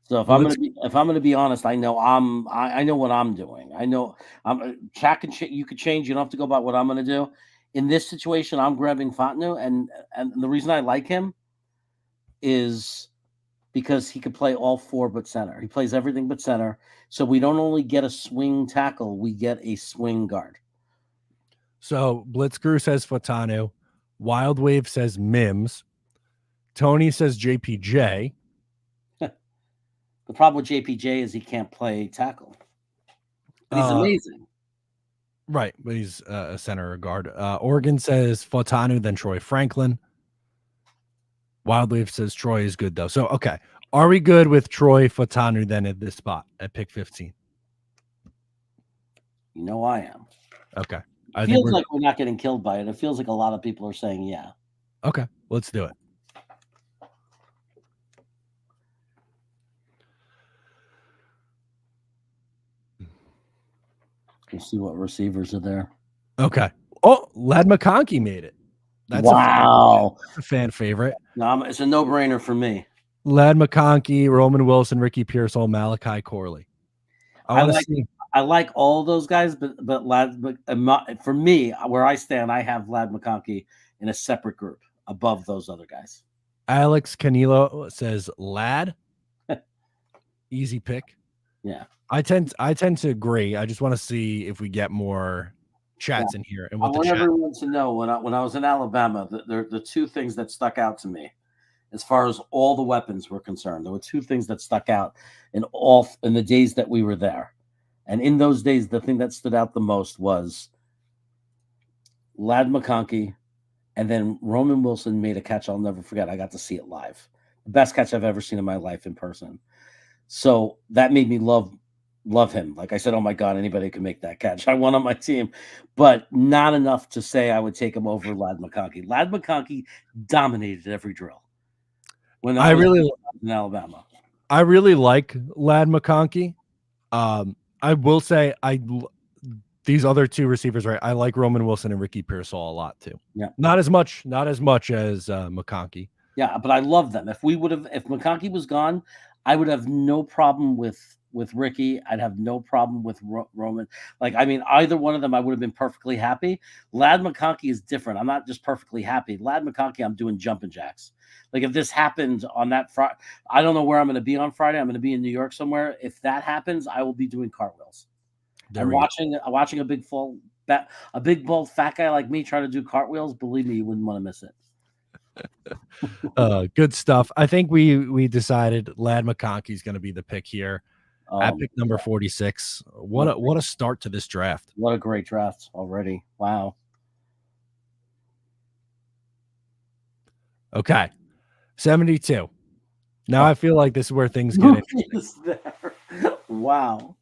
So if I'm going to be honest, I know I know what I'm doing. I know I'm you could change. You don't have to go about what I'm going to do. In this situation, I'm grabbing Fotanu, and the reason I like him is because he could play all 4 but center. He plays everything but center. So we don't only get a swing tackle, we get a swing guard. So Blitzcrew says Fotanu. Wild Wave says Mims. Tony says JPJ. The problem with JPJ is he can't play tackle. But he's amazing. Right, but he's a center or guard. Oregon says Fotanu, then Troy Franklin. Wild Wave says Troy is good, though. So, okay. Are we good with Troy Fotanu then at this spot at pick 15? You know I am. Okay. It feels like we're not getting killed by it. It feels like a lot of people are saying yeah. Okay, let's do it. We'll see what receivers are there. Okay. Oh, Ladd McConkey made it. That's wow. That's a fan favorite. No, it's a no-brainer for me. Ladd McConkey, Roman Wilson, Ricky Pearsall, Malachi Corley. I like all those guys, but for me, where I stand, I have Ladd McConkey in a separate group above those other guys. Alex Canelo says Ladd. Easy pick. Yeah. I tend to agree. I just want to see if we get more chats in here. And I want everyone to know when I was in Alabama, the 2 things that stuck out to me, as far as all the weapons were concerned, there were 2 things that stuck out in the days that we were there. And in those days, the thing that stood out the most was Ladd McConkey, and then Roman Wilson made a catch I'll never forget. I got to see it live. The best catch I've ever seen in my life in person. So that made me love him. Like I said, oh my God, anybody can make that catch. I want on my team, but not enough to say I would take him over Ladd McConkey. Ladd McConkey dominated every drill. When I was in Alabama, I really like Ladd McConkey. I will say these other 2 receivers, right? I like Roman Wilson and Ricky Pearsall a lot too. Yeah, not as much as McConkey. Yeah, but I love them. If McConkey was gone, I would have no problem with Ricky. I'd have no problem with Roman. Like, I mean, either one of them, I would have been perfectly happy. Ladd McConkey is different. I'm not just perfectly happy. Ladd McConkey, I'm doing jumping jacks. Like, if this happened on that Friday, I don't know where I'm going to be on Friday. I'm going to be in New York somewhere. If that happens, I will be doing cartwheels. And watching a big bald fat guy like me try to do cartwheels. Believe me, you wouldn't want to miss it. Good stuff. I think we decided Ladd McConkey is going to be the pick here at pick number 46. What a start to this draft. What a great draft already. Wow. Okay. 72. Now I feel like this is where things get interesting. Wow.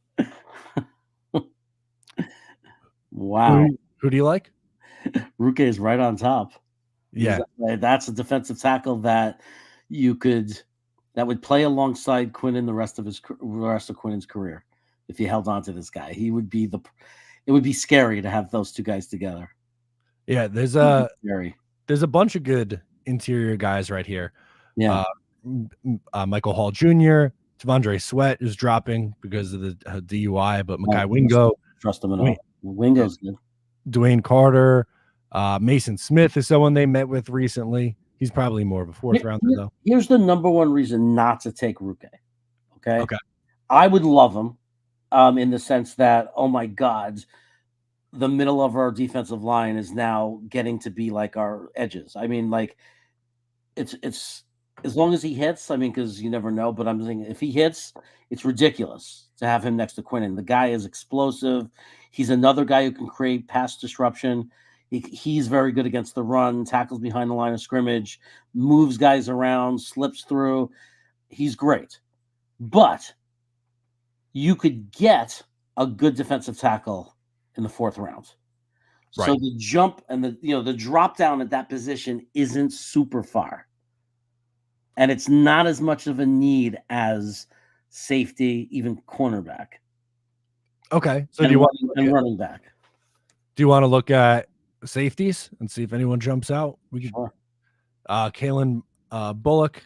Wow. Who do you like? Ruke is right on top. Yeah. That's a defensive tackle that would play alongside Quinn in the rest of Quinn's career. If you held on to this guy, it would be scary to have those 2 guys together. Yeah. There's a bunch of good interior guys right here. Yeah. Michael Hall Jr., T'Vondre Sweat is dropping because of the DUI, but 𝐒𝐿 trust him at all. Wingo's good. Dwayne Carter, Mason Smith is someone they met with recently. He's probably more of a 4th rounder, though. Here's the number 1 reason not to take Ruke. Okay. I would love him in the sense that, oh my God, the middle of our defensive line is now getting to be like our edges. I mean, like, it's as long as he hits, I mean, because you never know. But I'm thinking if he hits, it's ridiculous to have him next to Quinnen. The guy is explosive. He's another guy who can create pass disruption. He's very good against the run, tackles behind the line of scrimmage, moves guys around, slips through. He's great. But you could get a good defensive tackle in the 4th round. So Right. the jump and the drop down at that position isn't super far. And it's not as much of a need as safety, even cornerback. Okay. So And do you want running back. to look at safeties and see if anyone jumps out? We could Sure. Kalen Bullock,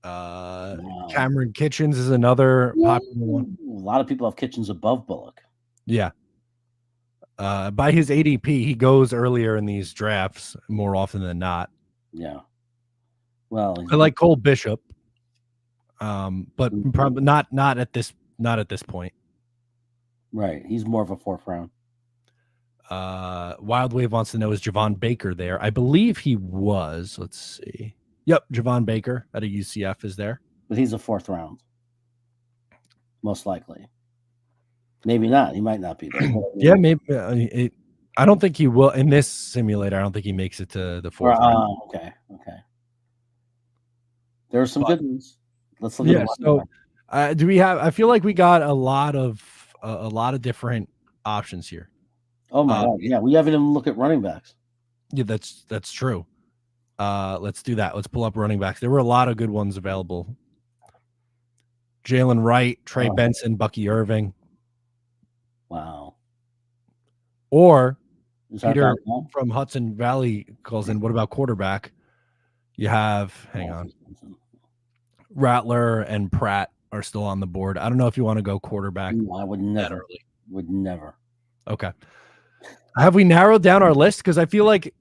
Wow. Cameron Kitchens is another popular one. A lot of people have Kitchens above Bullock. Yeah. By his ADP, he goes earlier in these drafts more often than not. Yeah. Well, I like Cole Bishop, but probably not at this point. Right. He's more of a 4th round. Wild Wave wants to know, is Javon Baker there? I believe he was. Let's see. Yep, Javon Baker at a UCF is there. But he's a 4th round. Most likely. Maybe not. He might not be there. Yeah, maybe. I don't think he will in this simulator. I don't think he makes it to the 4th round. Okay. There are some good ones. Let's look Yeah. at So, do we have? I feel like we got a lot of different options here. Oh my God! Yeah, we haven't even looked at running backs. Yeah, that's true. Let's do that. Let's pull up running backs. There were a lot of good ones available. Jalen Wright, Trey Benson, Bucky Irving. Wow. Or Peter from Hudson Valley calls in. What about quarterback? You have, hang on, Rattler and Pratt are still on the board. I don't know if you want to go quarterback. No, I would never. Early. Would never. Okay. Have we narrowed down our list? Because I feel like,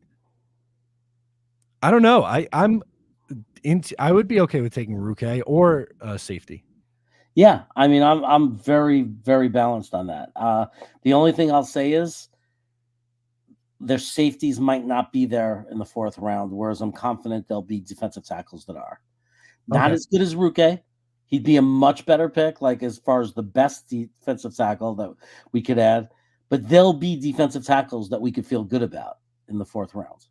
I don't know. I would be okay with taking Ruke or safety. Yeah, I mean, I'm very, very balanced on that. The only thing I'll say is their safeties might not be there in the 4th round, whereas I'm confident there'll be defensive tackles that are. Not as good as Ruke. He'd be a much better pick, like as far as the best defensive tackle that we could add. But there'll be defensive tackles that we could feel good about in the 4th round.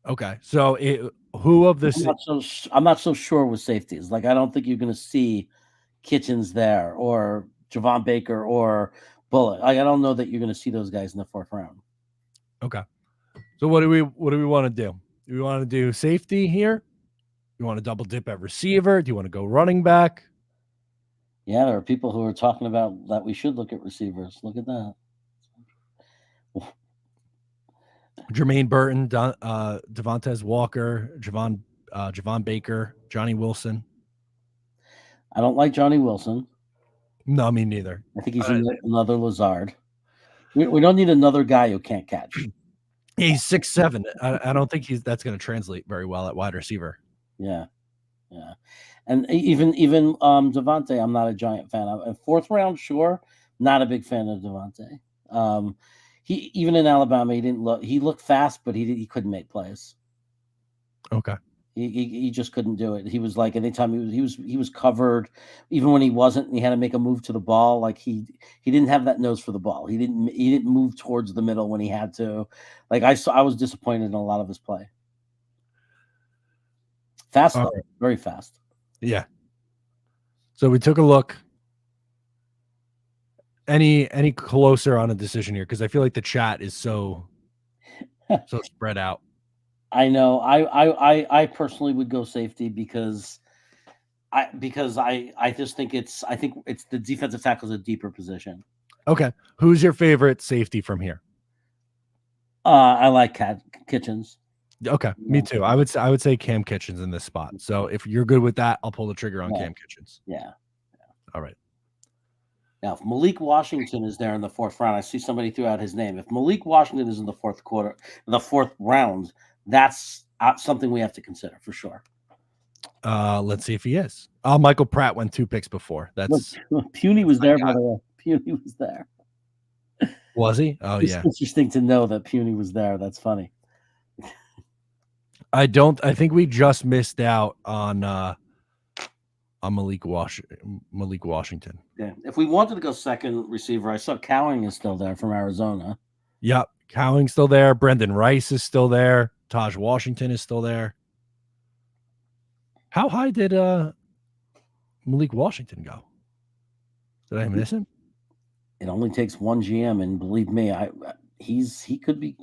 Okay, so who of this? I'm not so sure with safeties. Like I don't think you're going to see Kitchens there or Javon Baker or Bullock. Like I don't know that you're going to see those guys in the 4th round. Okay, so what do we want to do? Do we want to do safety here? You want to double dip at receiver? Do you want to go running back? Yeah, there are people who are talking about that we should look at receivers. Look at that. Jermaine Burton, Devontae Walker, Javon Baker, Johnny Wilson. I don't like Johnny Wilson. No, me neither. I think he's another Lazard. We don't need another guy who can't catch. He's 6'7". I don't think that's going to translate very well at wide receiver. Yeah. And even Devontae, I'm not a giant fan of. 4th round, sure, not a big fan of Devontae. He even in Alabama, he looked fast, but he couldn't make plays. Okay. He just couldn't do it. He was like anytime he was covered, even when he wasn't, and he had to make a move to the ball. Like he didn't have that nose for the ball. He didn't move towards the middle when he had to. Like I was disappointed in a lot of his play. Fast though, very fast. Yeah. So we took a look. Any closer on a decision here? Because I feel like the chat is so spread out. I know. I personally would go safety because I just think it's the defensive tackle is a deeper position. Okay. Who's your favorite safety from here? I like Kitchens. Okay, me too. I would say Cam Kitchens in this spot. So if you're good with that, I'll pull the trigger on Cam Kitchens. Yeah. All right. Now, if Malik Washington is there in the 4th round, I see somebody threw out his name. If Malik Washington is in the 4th round, that's something we have to consider for sure. Let's see if he is. Michael Pratt went 2 picks before. That's Puny was there, by the way. Puny was there. Was he? Oh, it's interesting to know that Puny was there. That's funny. I think we just missed out on Malik Washington. Yeah. If we wanted to go second receiver, I saw 𝐀𝐮 is still there from Arizona. Yep. 𝐀𝐮's still there. Brendan Rice is still there. Taj Washington is still there. How high did Malik Washington go? Did I miss him? It only takes one GM, and believe me, he could be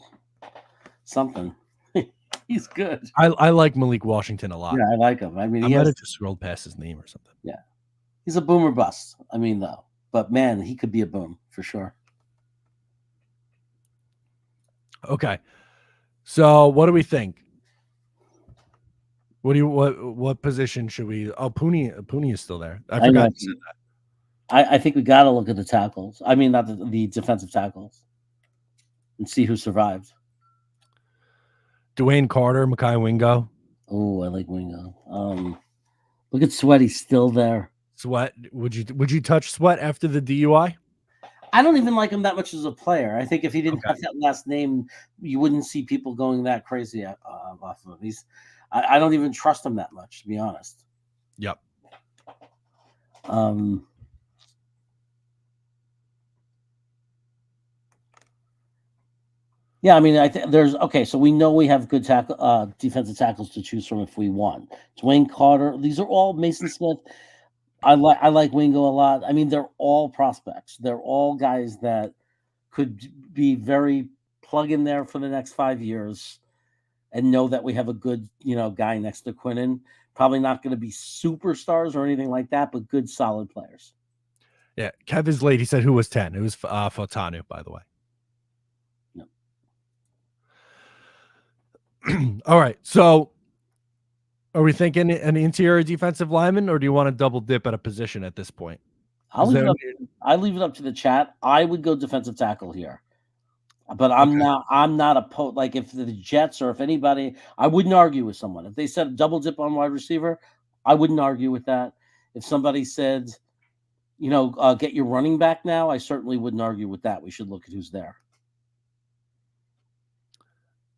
something. He's good. I like Malik Washington a lot. Yeah, I like him. I mean, I might have just scrolled past his name or something. Yeah, he's a boomer bust. I mean, though, but man, he could be a boom for sure. Okay, so what do we think? What position should we? Oh, Pooney is still there. I forgot to say that. I think we got to look at the tackles. I mean, not the defensive tackles, and see who survived. Dwayne Carter, 𝐒𝐿𝐫𝐤. Oh, I like Wingo. Look at Sweat; he's still there. Sweat, would you touch Sweat after the DUI? I don't even like him that much as a player. I think if he didn't have that last name, you wouldn't see people going that crazy off of him. I don't even trust him that much, to be honest. Yep. Yeah, I mean, I think there's so we know we have good defensive tackles to choose from if we want. Dwayne Carter, these are all Mason Smith. I like Wingo a lot. I mean, they're all prospects. They're all guys that could be very plug in there for the next 5 years, and know that we have a good guy next to 𝐻𝐿. Probably not going to be superstars or anything like that, but good solid players. Yeah, Kev is late. He said who was 10. It was Fotanu, by the way. All right, so are we thinking an interior defensive lineman, or do you want to double dip at a position at this point? I leave it up to the chat. I would go defensive tackle here, but I'm not like if the Jets or if anybody, I wouldn't argue with someone if they said double dip on wide receiver. I wouldn't argue with that. If somebody said, get your running back now, I certainly wouldn't argue with that. We should look at who's there.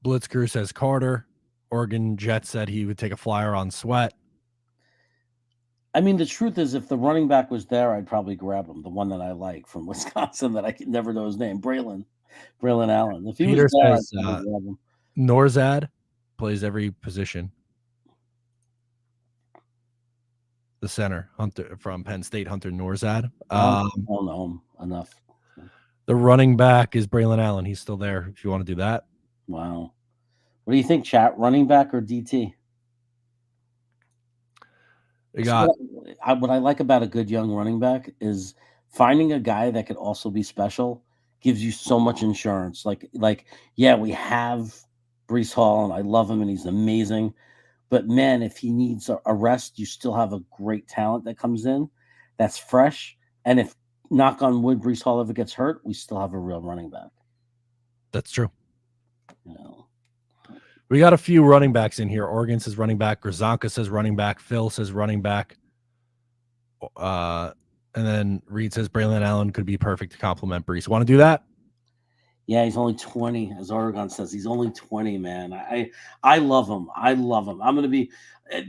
Blitzker says Carter. Oregon Jet said he would take a flyer on Sweat. I mean, the truth is, if the running back was there, I'd probably grab him. The one that I like from Wisconsin that I can never know his name, Braylon Allen. If he Peter was there, says, I'd grab him. 𝐻𝐬𝐧 plays every position. The center, Hunter from Penn State, Hunter 𝐻𝐬𝐧. I don't know him enough. The running back is Braylon Allen. He's still there if you want to do that. Wow. What do you think, chat? Running back or DT? What I like about a good young running back is finding a guy that could also be special gives you so much insurance. Like yeah, we have Breece Hall, and I love him, and he's amazing. But man, if he needs a rest, you still have a great talent that comes in that's fresh. And if, knock on wood, Breece Hall ever gets hurt, we still have a real running back. That's true. We got a few running backs in here. Oregon says running back. Grzanka says running back. Phil says running back. And then Reed says Braylon Allen could be perfect to complement Breece. Want to do that? Yeah, he's only 20, as Oregon says. He's only 20, man. I love him. I love him. I'm going to be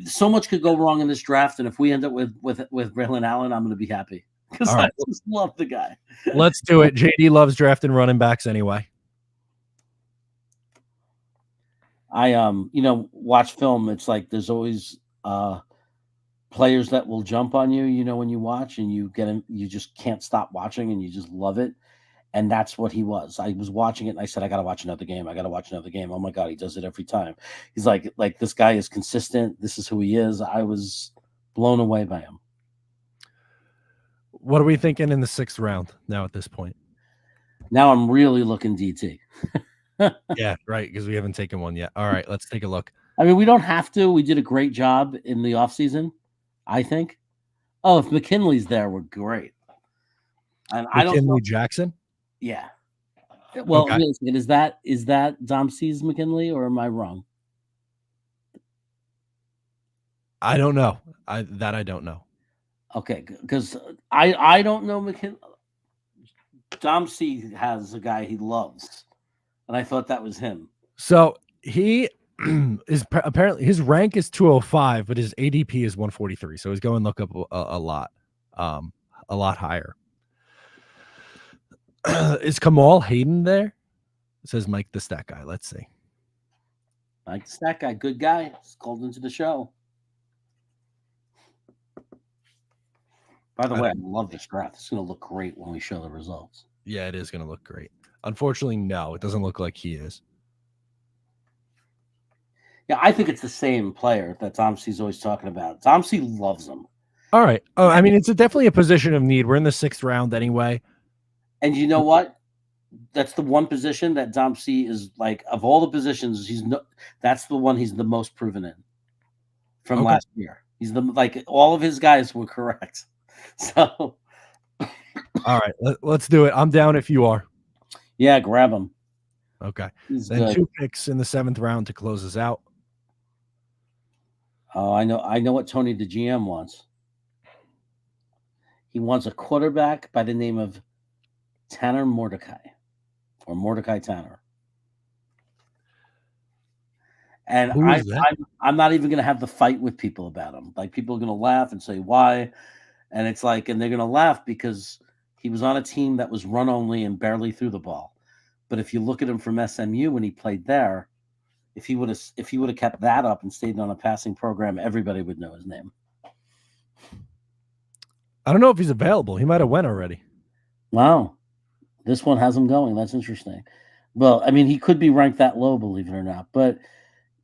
so much could go wrong in this draft, and if we end up with Braylon Allen, I'm going to be happy because I just love the guy. Let's do it. JD loves drafting running backs anyway. I watch film. It's like there's always players that will jump on you, when you watch, and you just can't stop watching, and you just love it. And that's what he was. I was watching it, and I said, I got to watch another game. Oh my God, he does it every time. He's like this guy is consistent. This is who he is. I was blown away by him. What are we thinking in the 6th round now at this point? Now I'm really looking DT. Yeah, right, because we haven't taken one yet. All right, let's take a look. I mean, we don't have to. We did a great job in the offseason, I think. Oh, if McKinley's there, we're great. And I don't know. Jackson? Yeah. Well, okay. Is that 𝐷𝐬𝐷 McKinley, or am I wrong? I don't know. I don't know. Okay, because I don't know McKinley. 𝐷𝐬𝐷 has a guy he loves, and I thought that was him. So he apparently his rank is 205, but his ADP is 143. So he's going to look up a lot higher. Is Kamal Hayden there? It says Mike the Stat Guy. Let's see. Mike the Stat Guy, good guy. He's called into the show. By the way, I love this draft. It's going to look great when we show the results. Yeah, it is going to look great. Unfortunately, no, it doesn't look like he is. Yeah, I think it's the same player that Tom C's always talking about. Tom C loves him. All right. Oh, I mean, it's definitely a position of need. We're in the 6th round anyway. And you know what? That's the one position that Tom C is like, of all the positions, that's the one he's the most proven in from last year. He's all of his guys were correct. So, all right, let's do it. I'm down if you are. Yeah, grab him. Okay. Then 2 picks in the 7th round to close us out. Oh, I know what Tony the GM wants. He wants a quarterback by the name of Tanner Mordecai, or Mordecai Tanner. And I'm not even going to have the fight with people about him. Like, people are going to laugh and say why. And it's like, and they're going to laugh because he was on a team that was run only and barely threw the ball. But if you look at him from SMU when he played there, if he would have kept that up and stayed on a passing program, everybody would know his name. I don't know if he's available. He might have went already. Wow. This one has him going. That's interesting. Well, I mean, he could be ranked that low, believe it or not, but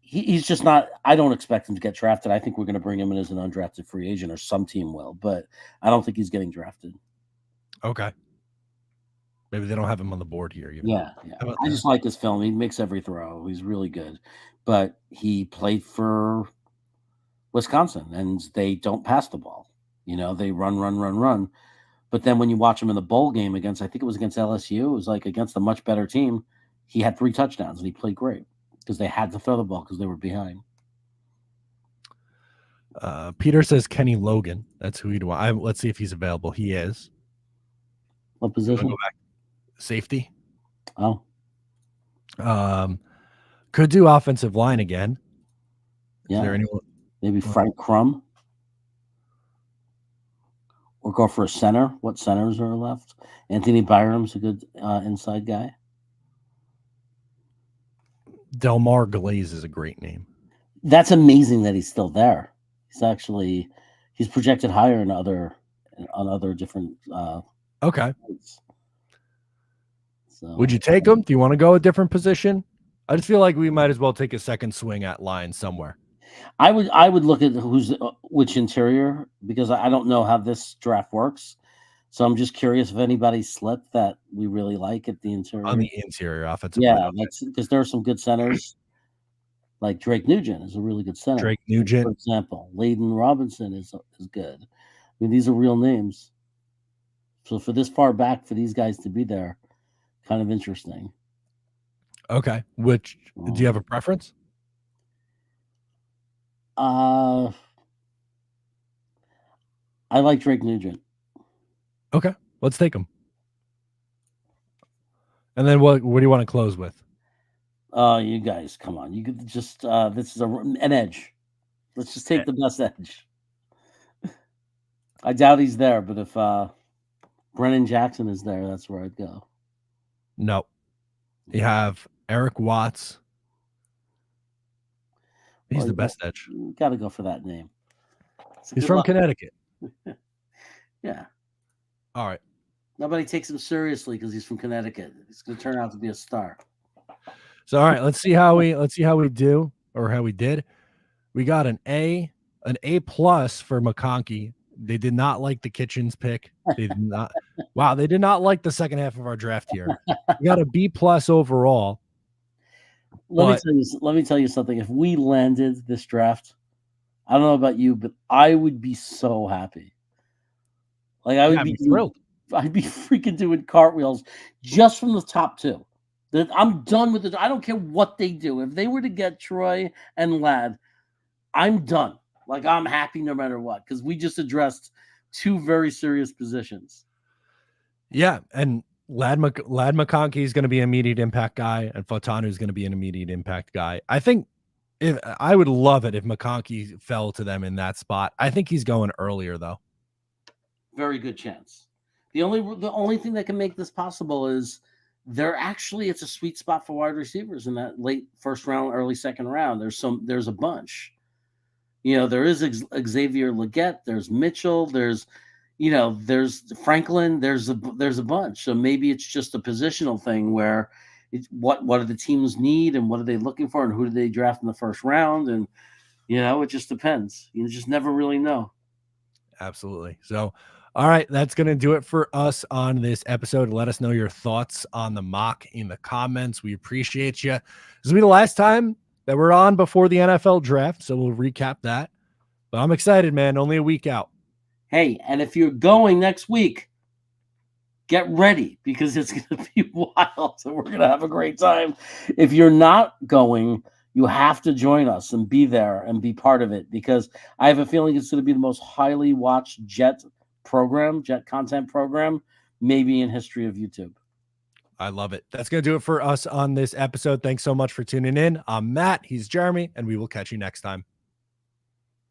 he's just not. I don't expect him to get drafted. I think we're going to bring him in as an undrafted free agent, or some team will, but I don't think he's getting drafted. Okay. Maybe they don't have him on the board here. Yeah. I just like his film. He makes every throw. He's really good. But he played for Wisconsin, and they don't pass the ball. They run. But then when you watch him in the bowl game I think it was against LSU, it was like against a much better team. He had 3 touchdowns, and he played great because they had to throw the ball because they were behind. Peter says Kenny Logan. That's who he'd want. Let's see if he's available. He is. What position? Go back. Safety. Oh. Could do offensive line again. Yeah. Is there anyone? Maybe Frank Crum. Or go for a center. What centers are left? Anthony Byram's a good inside guy. Delmar Glaze is a great name. That's amazing that he's still there. He's projected higher on other different. Okay. So, would you take him? Do you want to go a different position? I just feel like we might as well take a second swing at line somewhere. I would look at which interior, because I don't know how this draft works. So I'm just curious if anybody slipped that we really like at the interior. On the interior offensive line. Yeah, that's because there are some good centers. Like Drake Nugent is a really good center. Drake Nugent, for example. Layden Robinson is good. I mean, these are real names. So for this far back, for these guys to be there, kind of interesting. Okay. Do you have a preference? I like Drake Nugent. Okay, let's take him. And then what do you want to close with? You guys, come on. You could just this is an edge. Let's just take the best edge. I doubt he's there, but if Brennan Jackson is there, that's where I'd go. No. You have Eric Watts. He's the best edge. You got to go for that name. He's from Connecticut. Yeah. All right. Nobody takes him seriously because he's from Connecticut. He's going to turn out to be a star. So all right, let's see how we do, or how we did. We got an A plus for McConkey. They did not like the Kitchens pick. They did not. Wow, they did not like the second half of our draft here. We got a B plus overall. Let me tell you something. If we landed this draft, I don't know about you, but I would be so happy. Like I would be thrilled. I'd be freaking doing cartwheels just from the top 2. I'm done with it. I don't care what they do. If they were to get Troy and Ladd, I'm done. Like, I'm happy no matter what, because we just addressed 2 very serious positions. Yeah, and Ladd McConkey is going to be an immediate impact guy, and Fotanu is going to be an immediate impact guy. I think If I would love it if McConkey fell to them in that spot. I think he's going earlier though. Very good chance. The only thing that can make this possible is it's a sweet spot for wide receivers in that late first round, early second round. There's a bunch. There is Xavier Legette, there's Mitchell, there's Franklin, there's a bunch. So maybe it's just a positional thing where what do the teams need and what are they looking for and who do they draft in the first round, and it just depends. You just never really know. Absolutely. So, all right, that's going to do it for us on this episode. Let us know your thoughts on the mock in the comments. We appreciate you. This will be the last time that we're on before the NFL draft, so we'll recap that. But I'm excited, man. Only a week out. Hey, and if you're going next week, get ready because it's going to be wild. So we're going to have a great time. If you're not going, you have to join us and be there and be part of it because I have a feeling it's going to be the most highly watched Jet content program, maybe in history of YouTube. I love it. That's going to do it for us on this episode. Thanks so much for tuning in. I'm Matt. He's Jeremy, and we will catch you next time.